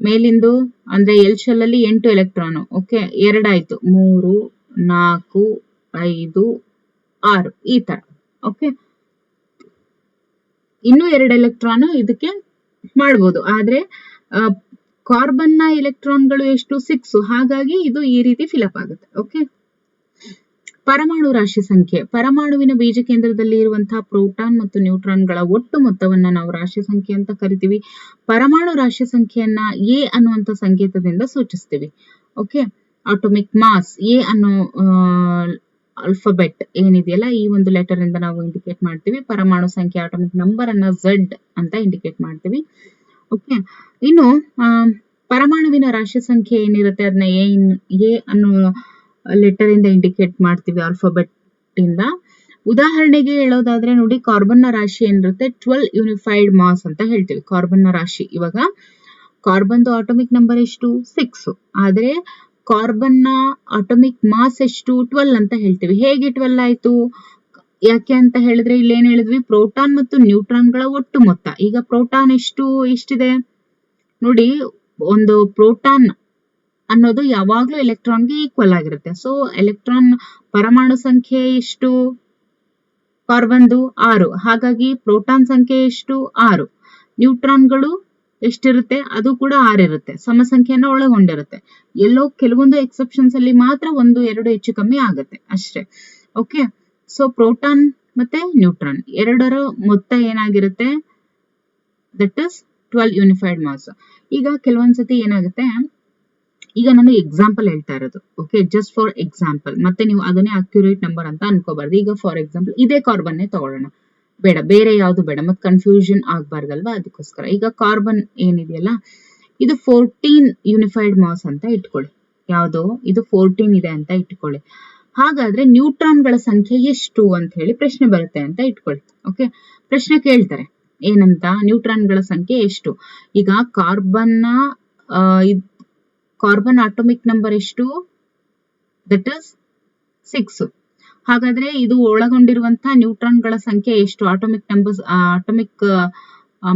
ಮೇಲಿಂದು ಅಂದ್ರೆ L ಶೆಲ್ ಅಲ್ಲಿ 8 ಎಲೆಕ್ಟ್ರಾನ್. ಓಕೆ, 2 ಆಯ್ತು, 3, 4, 5, 6 ಈ ತರ. ಓಕೆ, ಇನ್ನೂ 2 ಎಲೆಕ್ಟ್ರಾನ್ ಇದಕ್ಕೆ ಮಾಡ್ಬೋದು. ಆದ್ರೆ ಕಾರ್ಬನ್ ನ ಎಲೆಕ್ಟ್ರಾನ್ಗಳು ಎಷ್ಟು? 6. ಹಾಗಾಗಿ ಇದು ಈ ರೀತಿ ಫಿಲಪ್ ಆಗುತ್ತೆ. ಓಕೆ, ಪರಮಾಣು ರಾಶಿ ಸಂಖ್ಯೆ. ಪರಮಾಣುವಿನ ಬೀಜ ಕೇಂದ್ರದಲ್ಲಿ ಇರುವಂತಹ ಪ್ರೋಟಾನ್ ಮತ್ತು ನ್ಯೂಟ್ರಾನ್ಗಳ ಒಟ್ಟು ಮೊತ್ತವನ್ನ ನಾವು ರಾಶಿ ಸಂಖ್ಯೆ ಅಂತ ಕರಿತೀವಿ. ಪರಮಾಣು ರಾಶಿ ಸಂಖ್ಯೆಯನ್ನ A ಅನ್ನುವಂಥ ಸಂಕೇತದಿಂದ ಸೂಚಿಸ್ತೀವಿ. ಓಕೆ, ಅಟಾಮಿಕ್ ಮಾಸ್ A ಅನ್ನೋ ಆಲ್ಫಾಬೆಟ್ ಏನಿದೆಯಲ್ಲ ಈ ಒಂದು ಲೆಟರ್ ಇಂದ ನಾವು ಇಂಡಿಕೇಟ್ ಮಾಡ್ತೀವಿ. ಪರಮಾಣು ಸಂಖ್ಯೆ ಅಟಾಮಿಕ್ ನಂಬರ್ ಅನ್ನ Z ಅಂತ ಇಂಡಿಕೇಟ್ ಮಾಡ್ತೀವಿ. ಓಕೆ, ಇನ್ನು ಪರಮಾಣುವಿನ ರಾಶಿ ಸಂಖ್ಯೆ ಏನಿರುತ್ತೆ ಅದನ್ನ A ಅನ್ನೋ ಲೆಟರ್ ಇಂದ ಇಂಡಿಕೇಟ್ ಮಾಡ್ತೀವಿ, ಆಲ್ಫಾಬೆಟ್ ಇಂದ. ಉದಾಹರಣೆಗೆ ಹೇಳೋದಾದ್ರೆ ನೋಡಿ, ಕಾರ್ಬನ್ ನ ರಾಶಿ ಏನಿರುತ್ತೆ 12 ಯೂನಿಫೈಡ್ ಮಾಸ್ ಅಂತ ಹೇಳ್ತೀವಿ. ಕಾರ್ಬನ್ ನ ರಾಶಿ, ಇವಾಗ ಕಾರ್ಬನ್ ಅಟಾಮಿಕ್ ನಂಬರ್ ಎಷ್ಟು? 6. ಆದ್ರೆ ಕಾರ್ಬನ್ ನ ಅಟಾಮಿಕ್ ಮಾಸ್ ಎಷ್ಟು? 12 ಅಂತ ಹೇಳ್ತೀವಿ. ಹೇಗೆ 12 ಆಯ್ತು? ಯಾಕೆ ಅಂತ ಹೇಳಿದ್ರೆ ಇಲ್ಲಿ ಏನ್ ಹೇಳಿದ್ವಿ? ಪ್ರೋಟಾನ್ ಮತ್ತು ನ್ಯೂಟ್ರಾನ್ಗಳ ಒಟ್ಟು ಮೊತ್ತ. ಈಗ ಪ್ರೋಟಾನ್ ಎಷ್ಟಿದೆ ನೋಡಿ, ಒಂದು ಪ್ರೋಟಾನ್ ಅನ್ನೋದು ಯಾವಾಗ್ಲೂ ಎಲೆಕ್ಟ್ರಾನ್ಗೆ ಈಕ್ವಲ್ ಆಗಿರುತ್ತೆ. ಸೊ ಎಲೆಕ್ಟ್ರಾನ್ ಪರಮಾಣು ಸಂಖ್ಯೆ ಎಷ್ಟು? ಕಾರ್ಬನ್ದು 6. ಹಾಗಾಗಿ ಪ್ರೋಟಾನ್ ಸಂಖ್ಯೆ ಎಷ್ಟು? 6. ನ್ಯೂಟ್ರಾನ್ಗಳು ಎಷ್ಟಿರುತ್ತೆ? ಅದು ಕೂಡ 6 ಇರುತ್ತೆ. ಸಮ ಸಂಖ್ಯೆಯನ್ನ ಒಳಗೊಂಡಿರುತ್ತೆ. ಎಲ್ಲೋ ಕೆಲವೊಂದು ಎಕ್ಸೆಪ್ಷನ್ಸ್ ಅಲ್ಲಿ ಮಾತ್ರ 1, 2 ಹೆಚ್ಚು ಕಮ್ಮಿ ಆಗುತ್ತೆ ಅಷ್ಟೇ. ಓಕೆ, ಸೊ ಪ್ರೋಟಾನ್ ಮತ್ತೆ ನ್ಯೂಟ್ರಾನ್ ಎರಡರ ಮೊತ್ತ ಏನಾಗಿರುತ್ತೆ? That is 12 unified mass. ಈಗ ಕೆಲವೊಂದ್ಸತಿ ಏನಾಗುತ್ತೆ, ಈಗ ನಾನು ಎಕ್ಸಾಂಪಲ್ ಹೇಳ್ತಾ ಇರೋದು. Okay, just for example. ಮತ್ತೆ ನೀವು ಅದನ್ನೇ ಅಕ್ಯುರೇಟ್ ನಂಬರ್ ಅಂತ ಅನ್ಕೋಬಾರ್ದು. ಈಗ ಫಾರ್ ಎಕ್ಸಾಂಪಲ್ ಇದೇ ಕಾರ್ಬನ್ನೇ ತಗೊಳ್ಳೋಣ, ಬೇಡ ಬೇರೆ ಯಾವ್ದು ಬೇಡ, ಮತ್ತೆ ಕನ್ಫ್ಯೂಷನ್ ಆಗ್ಬಾರ್ದಲ್ವಾ, ಅದಕ್ಕೋಸ್ಕರ. ಈಗ ಕಾರ್ಬನ್ ಏನಿದೆಯಲ್ಲ ಇದು 14 ಯೂನಿಫೈಡ್ ಮಾಸ್ ಅಂತ ಇಟ್ಕೊಳ್ಳಿ. ಯಾವುದು? ಇದು 14 ಇದೆ ಅಂತ ಇಟ್ಕೊಳ್ಳಿ. ಹಾಗಾದ್ರೆ ನ್ಯೂಟ್ರಾನ್ಗಳ ಸಂಖ್ಯೆ ಎಷ್ಟು ಅಂತ ಹೇಳಿ ಪ್ರಶ್ನೆ ಬರುತ್ತೆ ಅಂತ ಇಟ್ಕೊಳ್ಳಿ. ಓಕೆ, ಪ್ರಶ್ನೆ ಕೇಳ್ತಾರೆ ಏನಂತ? ನ್ಯೂಟ್ರಾನ್ಗಳ ಸಂಖ್ಯೆ ಎಷ್ಟು? ಈಗ ಕಾರ್ಬನ್ ಅಟಾಮಿಕ್ ನಂಬರ್ ಎಷ್ಟು? That is 6. ಹಾಗಾದ್ರೆ ಇದು ಒಳಗೊಂಡಿರುವಂತಹ ನ್ಯೂಟ್ರಾನ್ಗಳ ಸಂಖ್ಯೆ ಎಷ್ಟು? ಅಟಾಮಿಕ್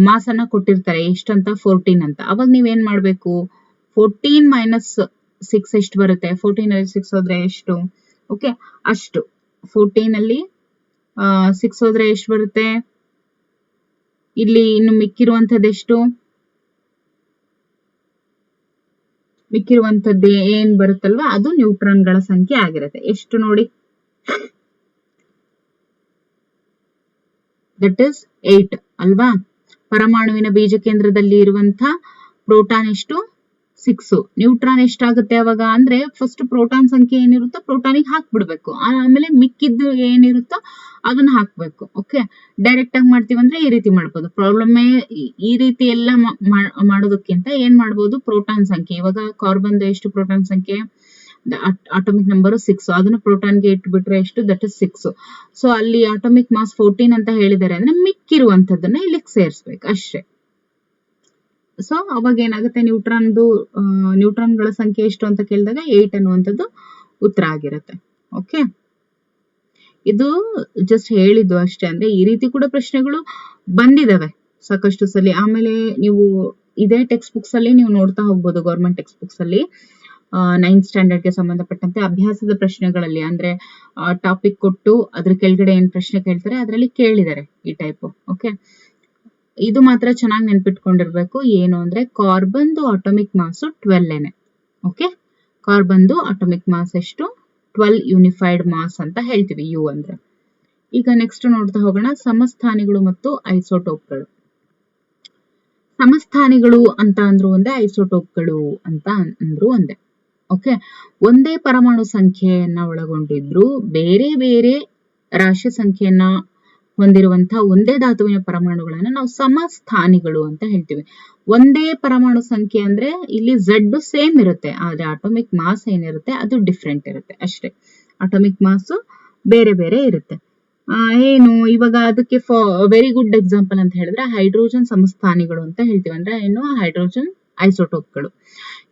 ಮಾಸ್ ಅನ್ನ ಕೊಟ್ಟಿರ್ತಾರೆ ಎಷ್ಟು ಅಂತ? 14 ಅಂತ. ಅವಾಗ ನೀವೇನ್ ಮಾಡ್ಬೇಕು? 14 - 6 ಎಷ್ಟು ಬರುತ್ತೆ? 14 ಅಲ್ಲಿ 6 ಹೋದ್ರೆ ಎಷ್ಟು? ಓಕೆ, ಅಷ್ಟು. 14 ಅಲ್ಲಿ 6 ಹೋದ್ರೆ ಎಷ್ಟು ಬರುತ್ತೆ? ಇಲ್ಲಿ ಇನ್ನು ಮಿಕ್ಕಿರುವಂತದ್ದು ಎಷ್ಟು? ಮಿಕ್ಕಿರುವಂತದ್ದು ಏನ್ ಬರುತ್ತಲ್ವಾ ಅದು ನ್ಯೂಟ್ರಾನ್ಗಳ ಸಂಖ್ಯೆ ಆಗಿರುತ್ತೆ. ಎಷ್ಟು ನೋಡಿ? ದಟ್ ಇಸ್ 8 ಅಲ್ವಾ? ಪರಮಾಣುವಿನ ಬೀಜ ಕೇಂದ್ರದಲ್ಲಿ ಇರುವಂತಹ ಪ್ರೋಟಾನ್ ಎಷ್ಟು? 6. ನ್ಯೂಟ್ರಾನ್ ಎಷ್ಟಾಗುತ್ತೆ ಅವಾಗ ಅಂದ್ರೆ ಫಸ್ಟ್ ಪ್ರೋಟಾನ್ ಸಂಖ್ಯೆ ಏನಿರುತ್ತೋ ಪ್ರೋಟಾನಿಗೆ ಹಾಕ್ಬಿಡ್ಬೇಕು. ಆಮೇಲೆ ಮಿಕ್ಕಿದ್ದು ಏನಿರುತ್ತೋ ಅದನ್ನ ಹಾಕ್ಬೇಕು. ಓಕೆ, ಡೈರೆಕ್ಟ್ ಆಗಿ ಮಾಡ್ತೀವಂದ್ರೆ ಈ ರೀತಿ ಮಾಡ್ಬೋದು. ಪ್ರಾಬ್ಲಮ್ ಈ ರೀತಿ ಎಲ್ಲ ಮಾಡೋದಕ್ಕಿಂತ ಏನ್ ಮಾಡ್ಬೋದು? ಪ್ರೋಟಾನ್ ಸಂಖ್ಯೆ, ಇವಾಗ ಕಾರ್ಬನ್ ಎಷ್ಟು ಪ್ರೋಟಾನ್ ಸಂಖ್ಯೆ? Atomic number 6. ಅದನ್ನ ಪ್ರೋಟಾನ್ಗೆ ಇಟ್ಬಿಟ್ರೆ ಎಷ್ಟು? That is 6. ಸೊ ಅಲ್ಲಿ ಅಟಾಮಿಕ್ ಮಾಸ್ 14 ಅಂತ ಹೇಳಿದ್ದಾರೆ ಅಂದ್ರೆ ಮಿಕ್ಕಿರುವಂತದ್ದನ್ನ ಇಲ್ಲಿಗೆ ಸೇರಿಸ್ಬೇಕು ಅಷ್ಟೇ. ಸೊ ಅವಾಗ ಏನಾಗುತ್ತೆ? ನ್ಯೂಟ್ರಾನ್ಗಳ ಸಂಖ್ಯೆ ಎಷ್ಟು ಅಂತ ಕೇಳಿದಾಗ 8 ಅನ್ನುವಂಥದ್ದು ಉತ್ತರ ಆಗಿರುತ್ತೆ. ಓಕೆ, ಇದು ಜಸ್ಟ್ ಹೇಳಿದ್ದು ಅಷ್ಟೇ. ಅಂದ್ರೆ ಈ ರೀತಿ ಕೂಡ ಪ್ರಶ್ನೆಗಳು ಬಂದಿದಾವೆ. ಸಾಕಷ್ಟು ಸಲ. ಆಮೇಲೆ ನೀವು ಇದೇ ಟೆಕ್ಸ್ಟ್ ಬುಕ್ಸ್ ಅಲ್ಲಿ ನೀವು ನೋಡ್ತಾ ಹೋಗ್ಬೋದು, ಗೌರ್ಮೆಂಟ್ ಟೆಕ್ಸ್ಟ್ ಬುಕ್ಸ್ ಅಲ್ಲಿ 9th ಸ್ಟ್ಯಾಂಡರ್ಡ್ಗೆ ಸಂಬಂಧಪಟ್ಟಂತೆ ಅಭ್ಯಾಸದ ಪ್ರಶ್ನೆಗಳಲ್ಲಿ, ಅಂದ್ರೆ ಟಾಪಿಕ್ ಕೊಟ್ಟು ಅದ್ರ ಕೆಳಗಡೆ ಏನ್ ಪ್ರಶ್ನೆ ಕೇಳ್ತಾರೆ ಅದರಲ್ಲಿ ಕೇಳಿದ್ದಾರೆ ಈ ಟೈಪ್. ಓಕೆ, ಇದು ಮಾತ್ರ ಚೆನ್ನಾಗಿ ನೆನ್ಪಿಟ್ಕೊಂಡಿರ್ಬೇಕು. ಏನು ಅಂದ್ರೆ ಕಾರ್ಬನ್ದು ಅಟಾಮಿಕ್ ಮಾಸ್ 12 ಓಕೆ, ಕಾರ್ಬನ್ದು ಅಟಾಮಿಕ್ ಮಾಸ್ ಎಷ್ಟು? 12 ಯೂನಿಫೈಡ್ ಮಾಸ್ ಅಂತ ಹೇಳ್ತೀವಿ, ಯು ಅಂದ್ರೆ. ಈಗ ನೆಕ್ಸ್ಟ್ ನೋಡ್ತಾ ಹೋಗೋಣ, ಸಮಸ್ಥಾನಿಗಳು ಮತ್ತು ಐಸೋಟೋಪ್ಗಳು. ಸಮಸ್ಥಾನಿಗಳು ಅಂತ ಅಂದ್ರು ಒಂದೇ, ಐಸೋಟೋಪ್ಗಳು ಅಂತ ಅಂದ್ರು ಒಂದೇ. ಓಕೆ, ಒಂದೇ ಪರಮಾಣು ಸಂಖ್ಯೆಯನ್ನ ಒಳಗೊಂಡಿದ್ರು ಬೇರೆ ಬೇರೆ ರಾಶಿ ಸಂಖ್ಯೆಯನ್ನ ಹೊಂದಿರುವಂತಹ ಒಂದೇ ಧಾತುವಿನ ಪರಮಾಣುಗಳನ್ನ ನಾವು ಸಮಸ್ಥಾನಿಗಳು ಅಂತ ಹೇಳ್ತೀವಿ. ಒಂದೇ ಪರಮಾಣು ಸಂಖ್ಯೆ ಅಂದ್ರೆ ಇಲ್ಲಿ Z ಸೇಮ್ ಇರುತ್ತೆ, ಆದ್ರೆ ಅಟಾಮಿಕ್ ಮಾಸ್ ಏನಿರುತ್ತೆ ಅದು ಡಿಫ್ರೆಂಟ್ ಇರುತ್ತೆ ಅಷ್ಟೇ. ಅಟಾಮಿಕ್ ಮಾಸ್ ಬೇರೆ ಬೇರೆ ಇರುತ್ತೆ. ಏನು ಇವಾಗ ಅದಕ್ಕೆ ವೆರಿ ಗುಡ್ ಎಕ್ಸಾಂಪಲ್ ಅಂತ ಹೇಳಿದ್ರೆ ಹೈಡ್ರೋಜನ್ ಸಮಸ್ಥಾನಿಗಳು ಅಂತ ಹೇಳ್ತೀವಿ. ಅಂದ್ರೆ ಏನು, ಹೈಡ್ರೋಜನ್ ಐಸೋಟೋಪ್ಗಳು.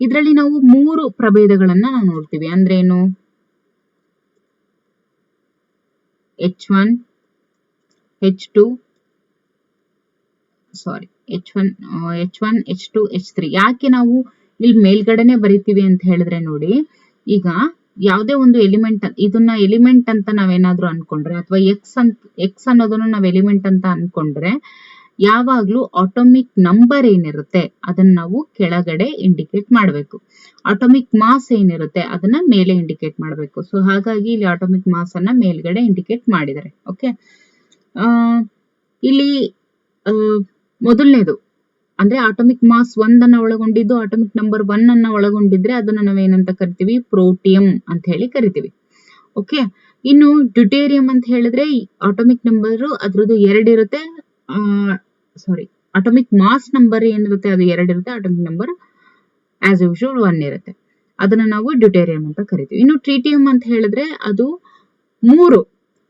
ಇದರಲ್ಲಿ ನಾವು 3 ಪ್ರಭೇದಗಳನ್ನ ನಾವು ನೋಡ್ತೀವಿ. ಅಂದ್ರೆ ಏನು, H1 H2 H2 H3. ಯಾಕೆ ನಾವು ಇಲ್ಲಿ ಮೇಲ್ಗಡೆನೆ ಬರಿತೀವಿ ಅಂತ ಹೇಳಿದ್ರೆ ನೋಡಿ, ಈಗ ಯಾವುದೇ ಒಂದು ಎಲಿಮೆಂಟ್, ಇದನ್ನ ಎಲಿಮೆಂಟ್ ಅಂತ ನಾವೇನಾದ್ರೂ ಅನ್ಕೊಂಡ್ರೆ, ಅಥವಾ ಎಕ್ಸ್ ಅನ್ನೋದನ್ನ ನಾವ್ ಎಲಿಮೆಂಟ್ ಅಂತ ಅನ್ಕೊಂಡ್ರೆ, ಯಾವಾಗ್ಲೂ ಆಟೋಮಿಕ್ ನಂಬರ್ ಏನಿರುತ್ತೆ ಅದನ್ನ ನಾವು ಕೆಳಗಡೆ ಇಂಡಿಕೇಟ್ ಮಾಡಬೇಕು. ಆಟೋಮಿಕ್ ಮಾಸ್ ಏನಿರುತ್ತೆ ಅದನ್ನ ಮೇಲೆ ಇಂಡಿಕೇಟ್ ಮಾಡಬೇಕು. ಸೊ ಹಾಗಾಗಿ ಇಲ್ಲಿ ಆಟೋಮಿಕ್ ಮಾಸ್ ಅನ್ನ ಮೇಲ್ಗಡೆ ಇಂಡಿಕೇಟ್ ಮಾಡಿದ್ದಾರೆ. ಓಕೆ, ಇಲ್ಲಿ ಮೊದಲನೇದು ಅಂದ್ರೆ ಆಟೋಮಿಕ್ ಮಾಸ್ 1 ಅನ್ನ ಒಳಗೊಂಡಿದ್ದು ಆಟೋಮಿಕ್ ನಂಬರ್ 1 ಅನ್ನ ಒಳಗೊಂಡಿದ್ರೆ ಅದನ್ನ ನಾವೇನಂತ ಕರಿತೀವಿ? ಪ್ರೋಟಿಯಂ ಅಂತ ಹೇಳಿ ಕರಿತೀವಿ. ಓಕೆ, ಇನ್ನು ಡ್ಯೂಟೇರಿಯಂ ಅಂತ ಹೇಳಿದ್ರೆ ಆಟೋಮಿಕ್ ನಂಬರ್ ಅದ್ರದ್ದು 2 ಇರುತ್ತೆ. ಆಟೋಮಿಕ್ ಮಾಸ್ ನಂಬರ್ ಏನಿರುತ್ತೆ ಅದು 2 ಇರುತ್ತೆ. ಆಟೋಮಿಕ್ ನಂಬರ್ ಆಸ್ ಯೂಶುವಲ್ 1 ಇರುತ್ತೆ. ಅದನ್ನ ನಾವು ಡ್ಯೂಟೇರಿಯಂ ಅಂತ ಕರಿತೀವಿ. ಇನ್ನು ಟ್ರಿಟಿಯಂ ಅಂತ ಹೇಳಿದ್ರೆ ಅದು 3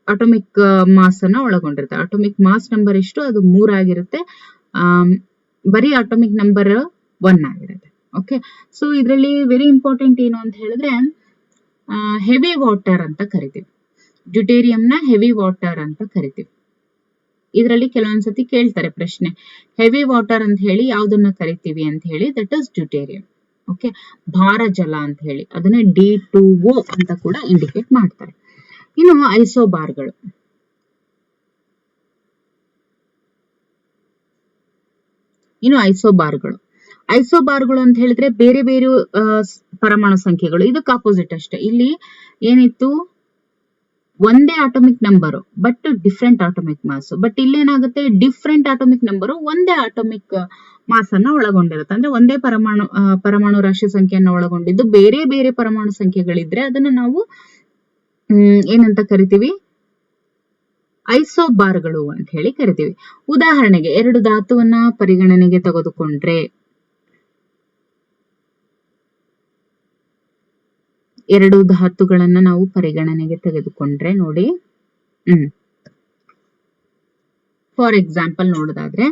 ಆಟೋಮಿಕ್ ಮಾಸ್ ಅನ್ನ ಒಳಗೊಂಡಿರುತ್ತೆ. ಆಟೋಮಿಕ್ ಮಾಸ್ ನಂಬರ್ ಎಷ್ಟು? ಅದು 3 ಆಗಿರುತ್ತೆ. ಬರೀ ಆಟೋಮಿಕ್ ನಂಬರ್ 1 ಆಗಿರುತ್ತೆ. ಓಕೆ, ಸೊ ಇದರಲ್ಲಿ ವೆರಿ ಇಂಪಾರ್ಟೆಂಟ್ ಏನು ಅಂತ ಹೇಳಿದ್ರೆ ಹೆವಿ ವಾಟರ್ ಅಂತ ಕರಿತೀವಿ. ಡ್ಯೂಟೇರಿಯಂನ ಹೆವಿ ವಾಟರ್ ಅಂತ ಕರಿತೀವಿ. ಇದರಲ್ಲಿ ಕೆಲವೊಂದ್ಸತಿ ಕೇಳ್ತಾರೆ ಪ್ರಶ್ನೆ, ಹೆವಿ ವಾಟರ್ ಅಂತ ಹೇಳಿ ಯಾವ್ದನ್ನ ಕರಿತೀವಿ ಅಂತ ಹೇಳಿ, ದಟ್ ಇಸ್ ಡ್ಯೂಟೇರಿಯಂ. ಓಕೆ, ಭಾರ ಜಲ ಅಂತ ಹೇಳಿ ಅದನ್ನ D2O ಅಂತ ಕೂಡ ಇಂಡಿಕೇಟ್ ಮಾಡ್ತಾರೆ. ಇನ್ನು ಐಸೋಬಾರ್ಗಳು. ಐಸೋಬಾರ್ಗಳು ಅಂತ ಹೇಳಿದ್ರೆ ಬೇರೆ ಬೇರೆ ಪರಮಾಣು ಸಂಖ್ಯೆಗಳು. ಇದಕ್ಕೆ ಆಪೋಸಿಟ್ ಅಷ್ಟೇ. ಇಲ್ಲಿ ಏನಿತ್ತು, ಒಂದೇ atomic number but different atomic mass. But ಇಲ್ಲೇನಾಗುತ್ತೆ, ಡಿಫ್ರೆಂಟ್ ಆಟೋಮಿಕ್ ನಂಬರ್ ಒಂದೇ ಆಟೋಮಿಕ್ ಮಾಸ್ ಅನ್ನ ಒಳಗೊಂಡಿರುತ್ತೆ. ಅಂದ್ರೆ ಒಂದೇ ಪರಮಾಣು ರಾಶಿ ಸಂಖ್ಯೆಯನ್ನ ಒಳಗೊಂಡಿದ್ದು ಬೇರೆ ಬೇರೆ ಪರಮಾಣು ಸಂಖ್ಯೆಗಳಿದ್ರೆ ಅದನ್ನ ನಾವು ಏನಂತ ಕರಿತೀವಿ? ಐಸೋಬಾರ್ಗಳು ಅಂತ ಹೇಳಿ ಕರಿತೀವಿ. ಉದಾಹರಣೆಗೆ 2 ಧಾತುವನ್ನ ಪರಿಗಣನೆಗೆ ತೆಗೆದುಕೊಂಡ್ರೆ, 2 ಧಾತುಗಳನ್ನ ನಾವು ಪರಿಗಣನೆಗೆ ತೆಗೆದುಕೊಂಡ್ರೆ ನೋಡಿ, ಫಾರ್ ಎಕ್ಸಾಂಪಲ್ ನೋಡೋದಾದ್ರೆ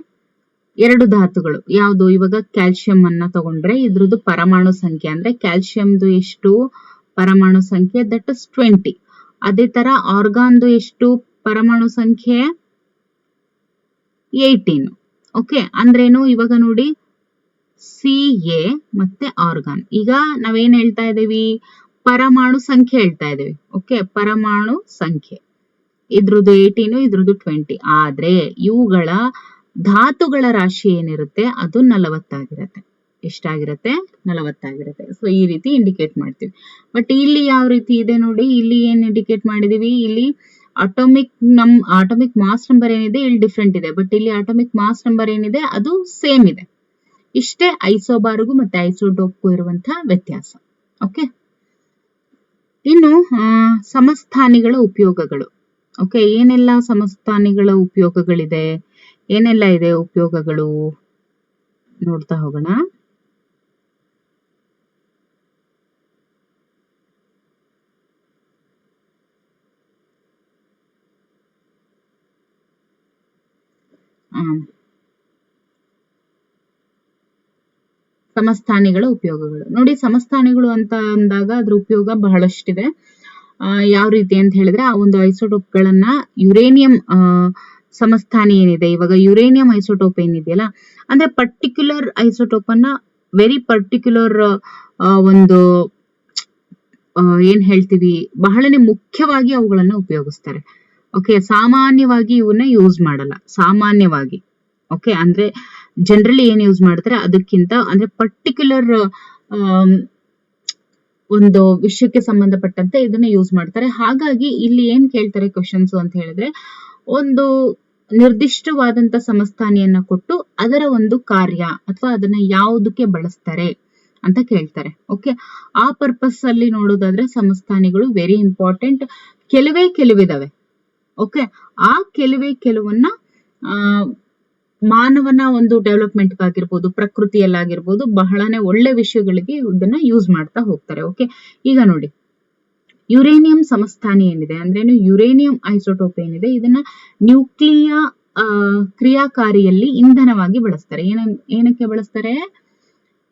2 ಧಾತುಗಳು ಯಾವುದು, ಇವಾಗ ಕ್ಯಾಲ್ಸಿಯಂ ಅನ್ನ ತಗೊಂಡ್ರೆ ಇದ್ರದ್ದು ಪರಮಾಣು ಸಂಖ್ಯೆ ಅಂದ್ರೆ ಕ್ಯಾಲ್ಸಿಯಂದು ಎಷ್ಟು ಪರಮಾಣು ಸಂಖ್ಯೆ? That is 20. ಅದೇ ತರ ಆರ್ಗಾನ್ದು ಎಷ್ಟು ಪರಮಾಣು ಸಂಖ್ಯೆ? 18. ಓಕೆ, ಅಂದ್ರೇನು, ಇವಾಗ ನೋಡಿ CA ಮತ್ತೆ ಆರ್ಗಾನ್. ಈಗ ನಾವೇನ್ ಹೇಳ್ತಾ ಇದೀವಿ? ಪರಮಾಣು ಸಂಖ್ಯೆ ಹೇಳ್ತಾ ಇದೀವಿ. ಓಕೆ, ಪರಮಾಣು ಸಂಖ್ಯೆ ಇದ್ರದ್ದು 18, ಇದ್ರದ್ದು 20. ಆದ್ರೆ ಇವುಗಳ ಧಾತುಗಳ ರಾಶಿ ಏನಿರುತ್ತೆ ಅದು 40 ಆಗಿರುತ್ತೆ. ಎಷ್ಟಾಗಿರುತ್ತೆ? 40 ಆಗಿರುತ್ತೆ. ಸೊ ಈ ರೀತಿ ಇಂಡಿಕೇಟ್ ಮಾಡ್ತೀವಿ. ಬಟ್ ಇಲ್ಲಿ ಯಾವ ರೀತಿ ಇದೆ ನೋಡಿ, ಇಲ್ಲಿ ಏನ್ ಇಂಡಿಕೇಟ್ ಮಾಡಿದೀವಿ? ಇಲ್ಲಿ ಆಟೋಮಿಕ್ ಮಾಸ್ ನಂಬರ್ ಏನಿದೆ ಇಲ್ಲಿ ಡಿಫ್ರೆಂಟ್ ಇದೆ, ಬಟ್ ಇಲ್ಲಿ ಆಟೋಮಿಕ್ ಮಾಸ್ ನಂಬರ್ ಏನಿದೆ ಅದು ಸೇಮ್ ಇದೆ. ಇಷ್ಟೇ ಐಸೋಬಾರ್ಗೂ ಮತ್ತೆ ಐಸೋಟೋಪ್ಗೂ ಇರುವಂತಹ ವ್ಯತ್ಯಾಸ. ಓಕೆ, ಇನ್ನು ಸಮಸ್ಥಾನಿಗಳ ಉಪಯೋಗಗಳು. ಓಕೆ, ಏನೆಲ್ಲ ಸಮಸ್ಥಾನಿಗಳ ಉಪಯೋಗಗಳಿದೆ, ಏನೆಲ್ಲ ಇದೆ ಉಪಯೋಗಗಳು ನೋಡ್ತಾ ಹೋಗೋಣ. ಸಮಸ್ಥಾನಿಗಳ ಉಪಯೋಗಗಳು ನೋಡಿ. ಸಮಸ್ಥಾನಿಗಳು ಅಂತ ಅಂದಾಗ ಅದ್ರ ಉಪಯೋಗ ಬಹಳಷ್ಟಿದೆ. ಯಾವ ರೀತಿ ಅಂತ ಹೇಳಿದ್ರೆ, ಆ ಒಂದು ಐಸೋಟೋಪ್ಗಳನ್ನ ಯುರೇನಿಯಂ ಸಮಸ್ಥಾನಿ ಏನಿದೆ, ಇವಾಗ ಯುರೇನಿಯಂ ಐಸೋಟೋಪ್ ಏನಿದೆಯಲ್ಲ, ಅಂದ್ರೆ ಪರ್ಟಿಕ್ಯುಲರ್ ಐಸೋಟೋಪ್ ಅನ್ನ ವೆರಿ ಪರ್ಟಿಕ್ಯುಲರ್ ಒಂದು ಏನ್ ಹೇಳ್ತೀವಿ, ಬಹಳನೇ ಮುಖ್ಯವಾಗಿ ಅವುಗಳನ್ನ ಉಪಯೋಗಿಸ್ತಾರೆ. ಓಕೆ, ಸಾಮಾನ್ಯವಾಗಿ ಇವನ್ನ ಯೂಸ್ ಮಾಡಲ್ಲ, ಸಾಮಾನ್ಯವಾಗಿ. ಓಕೆ, ಅಂದ್ರೆ ಜನರಲಿ ಏನ್ ಯೂಸ್ ಮಾಡ್ತಾರೆ ಅದಕ್ಕಿಂತ ಅಂದ್ರೆ ಪರ್ಟಿಕ್ಯುಲರ್ ಒಂದು ವಿಷಯಕ್ಕೆ ಸಂಬಂಧಪಟ್ಟಂತೆ ಇದನ್ನ ಯೂಸ್ ಮಾಡ್ತಾರೆ. ಹಾಗಾಗಿ ಇಲ್ಲಿ ಏನ್ ಕೇಳ್ತಾರೆ ಕ್ವಶನ್ಸ್ ಅಂತ ಹೇಳಿದ್ರೆ, ಒಂದು ನಿರ್ದಿಷ್ಟವಾದಂತ ಸಮಸ್ಥಾನಿಯನ್ನ ಕೊಟ್ಟು ಅದರ ಒಂದು ಕಾರ್ಯ ಅಥವಾ ಅದನ್ನ ಯಾವುದಕ್ಕೆ ಬಳಸ್ತಾರೆ ಅಂತ ಕೇಳ್ತಾರೆ. ಓಕೆ, ಆ ಪರ್ಪಸ್ ಅಲ್ಲಿ ನೋಡೋದಾದ್ರೆ ಸಮಸ್ಥಾನಿಗಳು ವೆರಿ ಇಂಪಾರ್ಟೆಂಟ್. ಕೆಲವಿದಾವೆ. ಓಕೆ, ಆ ಕೆಲವನ್ನ ಮಾನವನ ಒಂದು ಡೆವಲಪ್ಮೆಂಟ್ ಆಗಿರ್ಬೋದು, ಪ್ರಕೃತಿಯಲ್ಲಾಗಿರ್ಬೋದು, ಬಹಳನೇ ಒಳ್ಳೆ ವಿಷಯಗಳಿಗೆ ಇದನ್ನ ಯೂಸ್ ಮಾಡ್ತಾ ಹೋಗ್ತಾರೆ. ಓಕೆ, ಈಗ ನೋಡಿ, ಯುರೇನಿಯಂ ಸಮಸ್ಥಾನಿ ಏನಿದೆ ಅಂದ್ರೇನು, ಯುರೇನಿಯಂ ಐಸೋಟೋಪ್ ಏನಿದೆ, ಇದನ್ನ ನ್ಯೂಕ್ಲಿಯ ಕ್ರಿಯಾಕಾರಿಯಲ್ಲಿ ಇಂಧನವಾಗಿ ಬಳಸ್ತಾರೆ. ಏನಕ್ಕೆ ಬಳಸ್ತಾರೆ?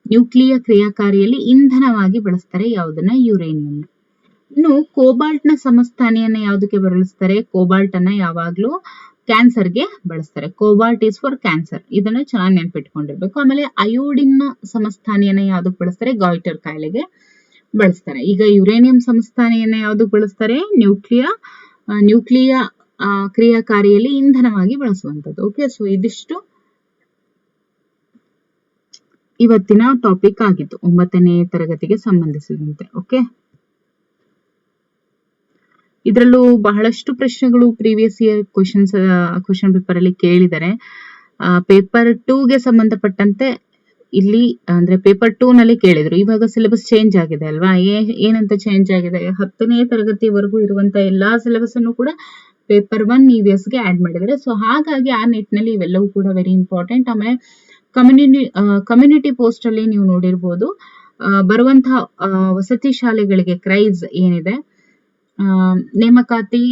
ನ್ಯೂಕ್ಲಿಯ ಕ್ರಿಯಾಕಾರಿಯಲ್ಲಿ ಇಂಧನವಾಗಿ ಬಳಸ್ತಾರೆ. ಯಾವುದನ್ನ? ಯುರೇನಿಯಂ. ಇನ್ನು ಕೋಬಾಲ್ಟ್ ನ ಸಮಸ್ಥಾನಿಯನ್ನ ಯಾವುದಕ್ಕೆ ಬಳಸ್ತಾರೆ? ಕೋಬಾಲ್ಟ್ ಅನ್ನ ಯಾವಾಗ್ಲೂ ಕ್ಯಾನ್ಸರ್ಗೆ ಬಳಸ್ತಾರೆ. Cobalt is for cancer. ಇದನ್ನ ಚೆನ್ನಾಗಿ ನೆನ್ಪಿಟ್ಕೊಂಡಿರ್ಬೇಕು. ಆಮೇಲೆ ಅಯೋಡಿನ್ ನ ಸಮಸ್ಥಾನಿಯನ್ನ ಯಾವ್ದಕ್ ಬಳಸ್ತಾರೆ? ಗಾಯ್ಟರ್ ಕಾಯಿಲೆಗೆ ಬಳಸ್ತಾರೆ. ಈಗ ಯುರೇನಿಯಂ ಸಮಸ್ಥಾನಿಯನ್ನ ಯಾವ್ದಕ್ ಬಳಸ್ತಾರೆ? ನ್ಯೂಕ್ಲಿಯ ಕ್ರಿಯಾಕಾರಿಯಲ್ಲಿ ಇಂಧನವಾಗಿ ಬಳಸುವಂತದ್ದು. ಓಕೆ, ಸೊ ಇದಿಷ್ಟು ಇವತ್ತಿನ ಟಾಪಿಕ್ ಆಗಿತ್ತು 9ನೇ ತರಗತಿಗೆ ಸಂಬಂಧಿಸಿದಂತೆ. ಓಕೆ, ಇದರಲ್ಲೂ ಬಹಳಷ್ಟು ಪ್ರಶ್ನೆಗಳು ಪ್ರೀವಿಯಸ್ ಇಯರ್ ಕ್ವಶನ್ ಪೇಪರ್ ಅಲ್ಲಿ ಕೇಳಿದ್ದಾರೆ. ಪೇಪರ್ 2ಗೆ ಸಂಬಂಧಪಟ್ಟಂತೆ ಇಲ್ಲಿ ಅಂದ್ರೆ ಪೇಪರ್ 2 ನಲ್ಲಿ ಕೇಳಿದ್ರು. ಇವಾಗ ಸಿಲೆಬಸ್ ಚೇಂಜ್ ಆಗಿದೆ ಅಲ್ವಾ? ಏನಂತ ಚೇಂಜ್ ಆಗಿದೆ? 10ನೇ ತರಗತಿವರೆಗೂ ಇರುವಂತ ಎಲ್ಲಾ ಸಿಲೆಬಸ್ ಅನ್ನು ಕೂಡ ಪೇಪರ್ 1 EVS ಗೆ ಆಡ್ ಮಾಡಿದ್ದಾರೆ. ಸೊ ಹಾಗಾಗಿ ಆ ನಿಟ್ಟಿನಲ್ಲಿ ಇವೆಲ್ಲವೂ ಕೂಡ ವೆರಿ ಇಂಪಾರ್ಟೆಂಟ್. ಆಮೇಲೆ ಕಮ್ಯುನಿಟಿ ಪೋಸ್ಟ್ ಅಲ್ಲಿ ನೀವು ನೋಡಿರ್ಬೋದು, ಬರುವಂತಹ ವಸತಿ ಶಾಲೆಗಳಿಗೆ ಕ್ರೈಸ್ ಏನಿದೆ, ನೇಮಕಾತಿ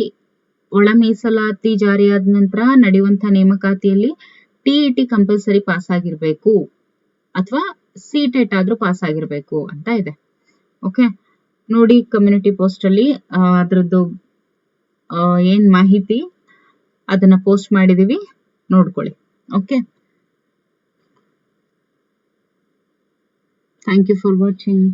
ಒಳ ಮೀಸಲಾತಿ ಜಾರಿಯಾದ ನಂತರ ನಡೆಯುವಂತಹ ನೇಮಕಾತಿಯಲ್ಲಿ TET ಕಂಪಲ್ಸರಿ ಪಾಸ್ ಆಗಿರ್ಬೇಕು ಅಥವಾ CTET ಆದ್ರೂ ಪಾಸ್ ಆಗಿರ್ಬೇಕು ಅಂತ ಇದೆ. ಓಕೆ, ನೋಡಿ ಕಮ್ಯುನಿಟಿ ಪೋಸ್ಟ್ ಅಲ್ಲಿ ಅದ್ರದ್ದು ಏನ್ ಮಾಹಿತಿ ಅದನ್ನ ಪೋಸ್ಟ್ ಮಾಡಿದೀವಿ, ನೋಡ್ಕೊಳ್ಳಿ. Okay, thank you for watching.